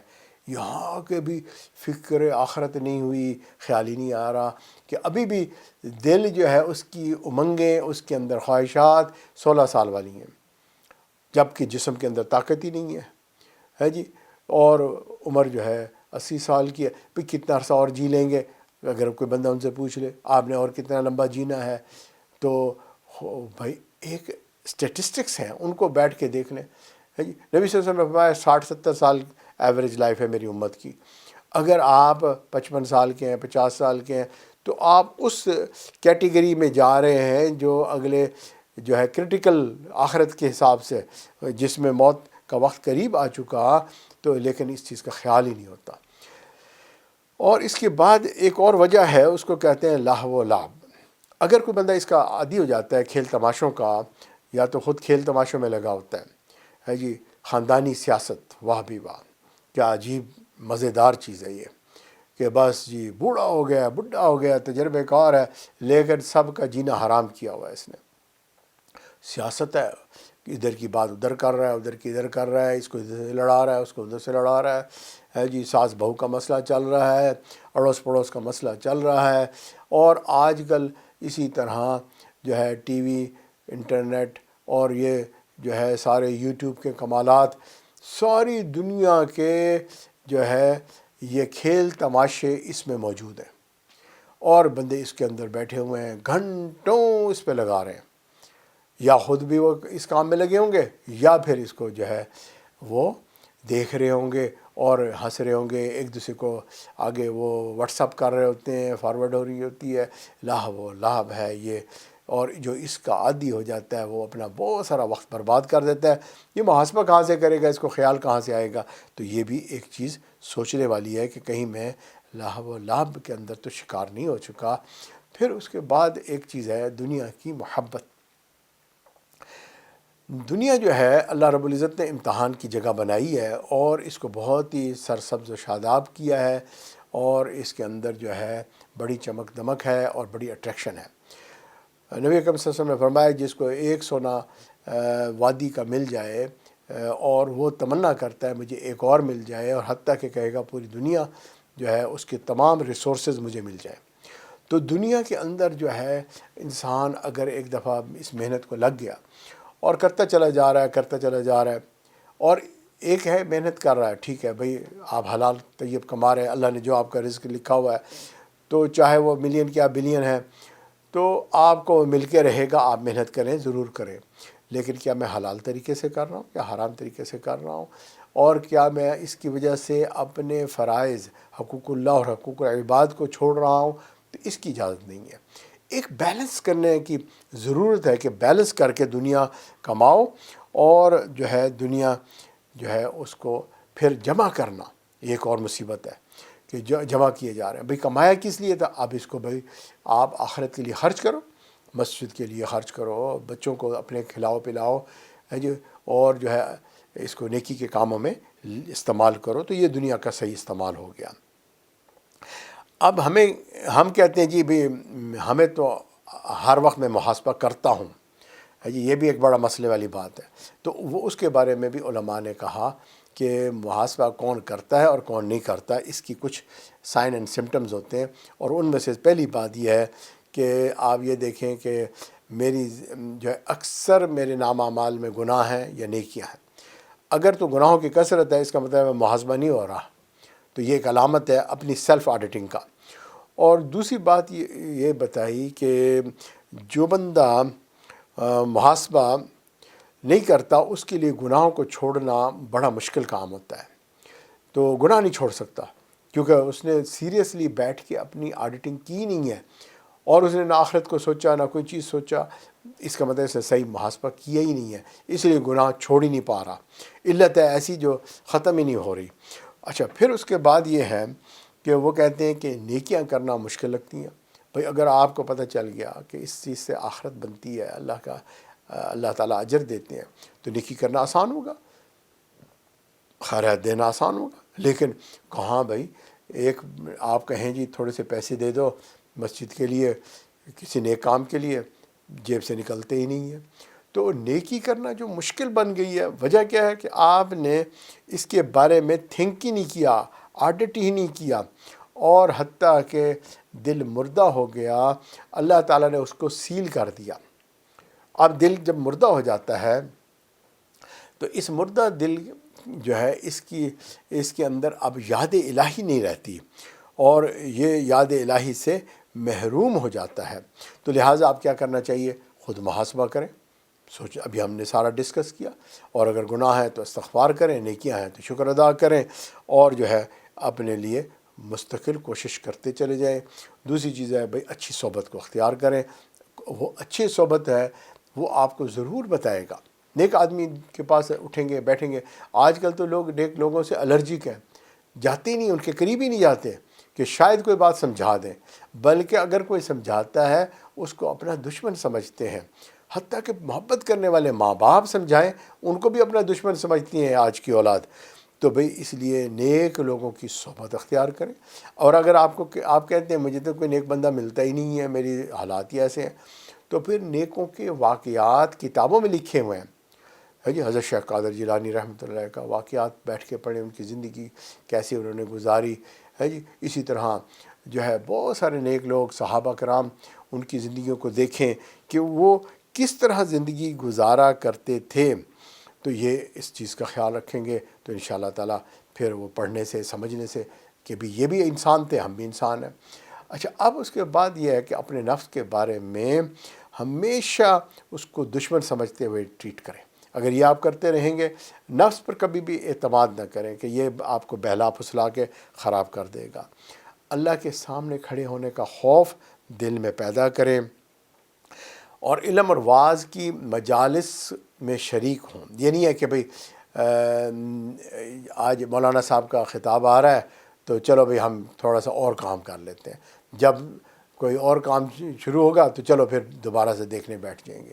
یہاں کے بھی فکر آخرت نہیں ہوئی، خیال ہی نہیں آ رہا کہ ابھی بھی دل جو ہے اس کی امنگیں، اس کے اندر خواہشات 16 سال والی ہیں، جبکہ جسم کے اندر طاقت ہی نہیں ہے جی۔ اور عمر جو ہے 80 سال کی ہے، پھر کتنا عرصہ اور جی لیں گے؟ اگر کوئی بندہ ان سے پوچھ لے آپ نے اور کتنا لمبا جینا ہے، تو بھائی ایک اسٹیٹسٹکس ہیں، ان کو بیٹھ کے دیکھ لیں، ہے جی۔ نبی صلی اللہ علیہ وسلم نے فرمایا 60-70 سال ایوریج لائف ہے میری امت کی۔ اگر آپ 55 سال کے ہیں، 50 سال کے ہیں، تو آپ اس کیٹیگری میں جا رہے ہیں جو اگلے جو ہے کرٹیکل آخرت کے حساب سے، جس میں موت کا وقت قریب آ چکا، تو لیکن اس چیز کا خیال ہی نہیں ہوتا۔ اور اس کے بعد ایک اور وجہ ہے، اس کو کہتے ہیں لہو و لعب۔ اگر کوئی بندہ اس کا عادی ہو جاتا ہے کھیل تماشوں کا، یا تو خود کھیل تماشوں میں لگا ہوتا ہے جی، خاندانی سیاست، واہ بھی واہ، کیا عجیب مزیدار چیز ہے یہ، کہ بس جی بوڑھا ہو گیا، بڈھا ہو گیا، تجربے کار ہے، لیکن سب کا جینا حرام کیا ہوا ہے اس نے۔ سیاست ہے، ادھر کی بات ادھر کر رہا ہے، ادھر کی ادھر کر رہا ہے، اس کو ادھر سے لڑا رہا ہے، اس کو ادھر سے لڑا رہا ہے جی، ساس بہو کا مسئلہ چل رہا ہے، اڑوس پڑوس کا مسئلہ چل رہا ہے۔ اور آج کل اسی طرح جو ہے ٹی وی، انٹرنیٹ اور یہ جو ہے سارے یوٹیوب کے کمالات، ساری دنیا کے جو ہے یہ کھیل تماشے اس میں موجود ہیں، اور بندے اس کے اندر بیٹھے ہوئے ہیں، گھنٹوں اس پہ لگا رہے ہیں، یا خود بھی وہ اس کام میں لگے ہوں گے، یا پھر اس کو جو ہے وہ دیکھ رہے ہوں گے اور ہنس رہے ہوں گے، ایک دوسرے کو آگے وہ واٹس اپ کر رہے ہوتے ہیں، فارورڈ ہو رہی ہوتی ہے، لہو و لعب ہے یہ۔ اور جو اس کا عادی ہو جاتا ہے وہ اپنا بہت سارا وقت برباد کر دیتا ہے۔ یہ محاسبہ کہاں سے کرے گا، اس کو خیال کہاں سے آئے گا؟ تو یہ بھی ایک چیز سوچنے والی ہے کہ کہیں میں لہو و لعب کے اندر تو شکار نہیں ہو چکا۔ پھر اس کے بعد ایک چیز ہے دنیا کی محبت۔ دنیا جو ہے اللہ رب العزت نے امتحان کی جگہ بنائی ہے، اور اس کو بہت ہی سرسبز و شاداب کیا ہے، اور اس کے اندر جو ہے بڑی چمک دمک ہے اور بڑی اٹریکشن ہے۔ نبی اکرم صلی اللہ علیہ وسلم نے فرمایا جس کو ایک سونا وادی کا مل جائے اور وہ تمنا کرتا ہے مجھے ایک اور مل جائے، اور حتیٰ کہ کہے گا پوری دنیا جو ہے اس کے تمام ریسورسز مجھے مل جائیں۔ تو دنیا کے اندر جو ہے انسان اگر ایک دفعہ اس محنت کو لگ گیا اور کرتا چلا جا رہا ہے، کرتا چلا جا رہا ہے، اور ایک ہے محنت کر رہا ہے، ٹھیک ہے بھئی آپ حلال طیب کما رہے ہیں، اللہ نے جو آپ کا رزق لکھا ہوا ہے، تو چاہے وہ ملین کیا بلین ہے، تو آپ کو مل کے رہے گا، آپ محنت کریں، ضرور کریں، لیکن کیا میں حلال طریقے سے کر رہا ہوں یا حرام طریقے سے کر رہا ہوں؟ اور کیا میں اس کی وجہ سے اپنے فرائض، حقوق اللہ اور حقوق العباد کو چھوڑ رہا ہوں؟ تو اس کی اجازت نہیں ہے۔ ایک بیلنس کرنے کی ضرورت ہے کہ بیلنس کر کے دنیا کماؤ، اور جو ہے دنیا جو ہے اس کو پھر جمع کرنا ایک اور مصیبت ہے کہ جمع کیے جا رہے ہیں۔ بھئی کمایا کس لیے تھا؟ اب اس کو بھئی آپ آخرت کے لیے خرچ کرو، مسجد کے لیے خرچ کرو، بچوں کو اپنے کھلاؤ پلاؤ ہے جی، اور جو ہے اس کو نیکی کے کاموں میں استعمال کرو۔ تو یہ دنیا کا صحیح استعمال ہو گیا۔ اب ہم کہتے ہیں جی بھی ہمیں تو ہر وقت میں محاسبہ کرتا ہوں جی، یہ بھی ایک بڑا مسئلے والی بات ہے۔ تو وہ اس کے بارے میں بھی علماء نے کہا کہ محاسبہ کون کرتا ہے اور کون نہیں کرتا، اس کی کچھ سائن اینڈ سمٹمز ہوتے ہیں، اور ان میں سے پہلی بات یہ ہے کہ آپ یہ دیکھیں کہ میری جو ہے اکثر میرے نام اعمال میں گناہ ہیں یا نیکیاں ہیں۔ اگر تو گناہوں کی کثرت ہے، اس کا مطلب ہے محاسبہ نہیں ہو رہا، تو یہ ایک علامت ہے اپنی سیلف آڈیٹنگ کا۔ اور دوسری بات یہ بتائی کہ جو بندہ محاسبہ نہیں کرتا اس کے لیے گناہوں کو چھوڑنا بڑا مشکل کام ہوتا ہے۔ تو گناہ نہیں چھوڑ سکتا کیونکہ اس نے سیریسلی بیٹھ کے اپنی آڈیٹنگ کی نہیں ہے، اور اس نے نہ آخرت کو سوچا نہ کوئی چیز سوچا، اس کا مطلب اس نے صحیح محاسبہ کیا ہی نہیں ہے، اس لیے گناہ چھوڑ ہی نہیں پا رہا۔ علت ہے ایسی جو ختم ہی نہیں ہو رہی۔ اچھا، پھر اس کے بعد یہ ہے کہ وہ کہتے ہیں کہ نیکیاں کرنا مشکل لگتی ہیں۔ بھئی اگر آپ کو پتہ چل گیا کہ اس چیز سے آخرت بنتی ہے، اللہ تعالیٰ اجر دیتے ہیں، تو نیکی کرنا آسان ہوگا، خیرات دینا آسان ہوگا۔ لیکن کہاں بھئی، ایک آپ کہیں جی تھوڑے سے پیسے دے دو مسجد کے لیے، کسی نیک کام کے لیے، جیب سے نکلتے ہی نہیں ہیں۔ تو نیکی کرنا جو مشکل بن گئی ہے، وجہ کیا ہے کہ آپ نے اس کے بارے میں تھنک ہی نہیں کیا، آڈٹ ہی نہیں کیا، اور حتیٰ کہ دل مردہ ہو گیا، اللہ تعالیٰ نے اس کو سیل کر دیا۔ اب دل جب مردہ ہو جاتا ہے تو اس مردہ دل جو ہے اس کے اندر اب یاد الہی نہیں رہتی، اور یہ یاد الہی سے محروم ہو جاتا ہے۔ تو لہٰذا آپ کیا کرنا چاہیے؟ خود محاسبہ کریں، ابھی ہم نے سارا ڈسکس کیا، اور اگر گناہ ہے تو استغفار کریں، نیکیاں ہیں تو شکر ادا کریں، اور جو ہے اپنے لیے مستقل کوشش کرتے چلے جائیں۔ دوسری چیز ہے بھئی اچھی صحبت کو اختیار کریں۔ وہ اچھی صحبت ہے وہ آپ کو ضرور بتائے گا نیک آدمی کے پاس اٹھیں گے بیٹھیں گے. آج کل تو لوگ نیک لوگوں سے الرجک ہیں، جاتے ہی نہیں، ان کے قریب ہی نہیں جاتے کہ شاید کوئی بات سمجھا دیں، بلکہ اگر کوئی سمجھاتا ہے اس کو اپنا دشمن سمجھتے ہیں. حتیٰ کہ محبت کرنے والے ماں باپ سمجھائیں ان کو بھی اپنا دشمن سمجھتی ہیں آج کی اولاد. تو بھئی اس لیے نیک لوگوں کی صحبت اختیار کریں. اور اگر آپ کہتے ہیں مجھے تو کوئی نیک بندہ ملتا ہی نہیں ہے، میری حالات ہی ایسے ہیں، تو پھر نیکوں کے واقعات کتابوں میں لکھے ہوئے ہیں. ہے جی، حضرت شیخ قادر جیلانی رحمۃ اللہ کا واقعات بیٹھ کے پڑھیں، ان کی زندگی کیسے انہوں نے گزاری. ہے جی، اسی طرح جو ہے بہت سارے نیک لوگ صحابہ کرام، ان کی زندگیوں کو دیکھیں کہ وہ کس طرح زندگی گزارا کرتے تھے. تو یہ اس چیز کا خیال رکھیں گے تو انشاءاللہ تعالیٰ پھر وہ پڑھنے سے سمجھنے سے کہ بھی یہ بھی انسان تھے، ہم بھی انسان ہیں. اچھا، اب اس کے بعد یہ ہے کہ اپنے نفس کے بارے میں ہمیشہ اس کو دشمن سمجھتے ہوئے ٹریٹ کریں. اگر یہ آپ کرتے رہیں گے، نفس پر کبھی بھی اعتماد نہ کریں کہ یہ آپ کو بہلا پھسلا کے خراب کر دے گا. اللہ کے سامنے کھڑے ہونے کا خوف دل میں پیدا کریں، اور علم اور واعظ کی مجالس میں شریک ہوں. یہ نہیں ہے کہ بھئی آج مولانا صاحب کا خطاب آ رہا ہے تو چلو بھئی ہم تھوڑا سا اور کام کر لیتے ہیں، جب کوئی اور کام شروع ہوگا تو چلو پھر دوبارہ سے دیکھنے بیٹھ جائیں گے.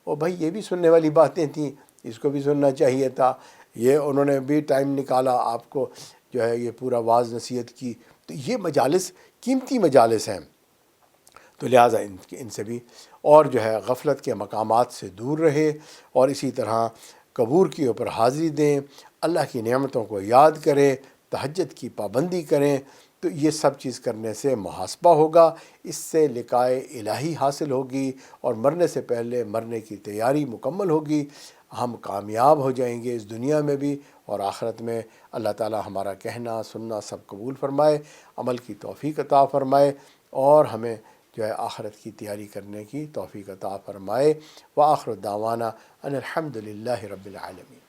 اور بھائی یہ بھی سننے والی باتیں تھیں، اس کو بھی سننا چاہیے تھا. یہ انہوں نے بھی ٹائم نکالا آپ کو جو ہے یہ پورا واعظ نصیحت کی. تو یہ مجالس قیمتی مجالس ہیں، تو لہٰذا ان سے بھی اور جو ہے غفلت کے مقامات سے دور رہے، اور اسی طرح قبور کے اوپر حاضری دیں، اللہ کی نعمتوں کو یاد کریں، تہجد کی پابندی کریں. تو یہ سب چیز کرنے سے محاسبہ ہوگا، اس سے لقائے الہی حاصل ہوگی، اور مرنے سے پہلے مرنے کی تیاری مکمل ہوگی. ہم کامیاب ہو جائیں گے اس دنیا میں بھی اور آخرت میں. اللہ تعالی ہمارا کہنا سننا سب قبول فرمائے، عمل کی توفیق عطا فرمائے، اور ہمیں جو ہے آخرت کی تیاری کرنے کی توفیق عطا فرمائے. وآخر دعوانا ان الحمد للہ رب العالمین.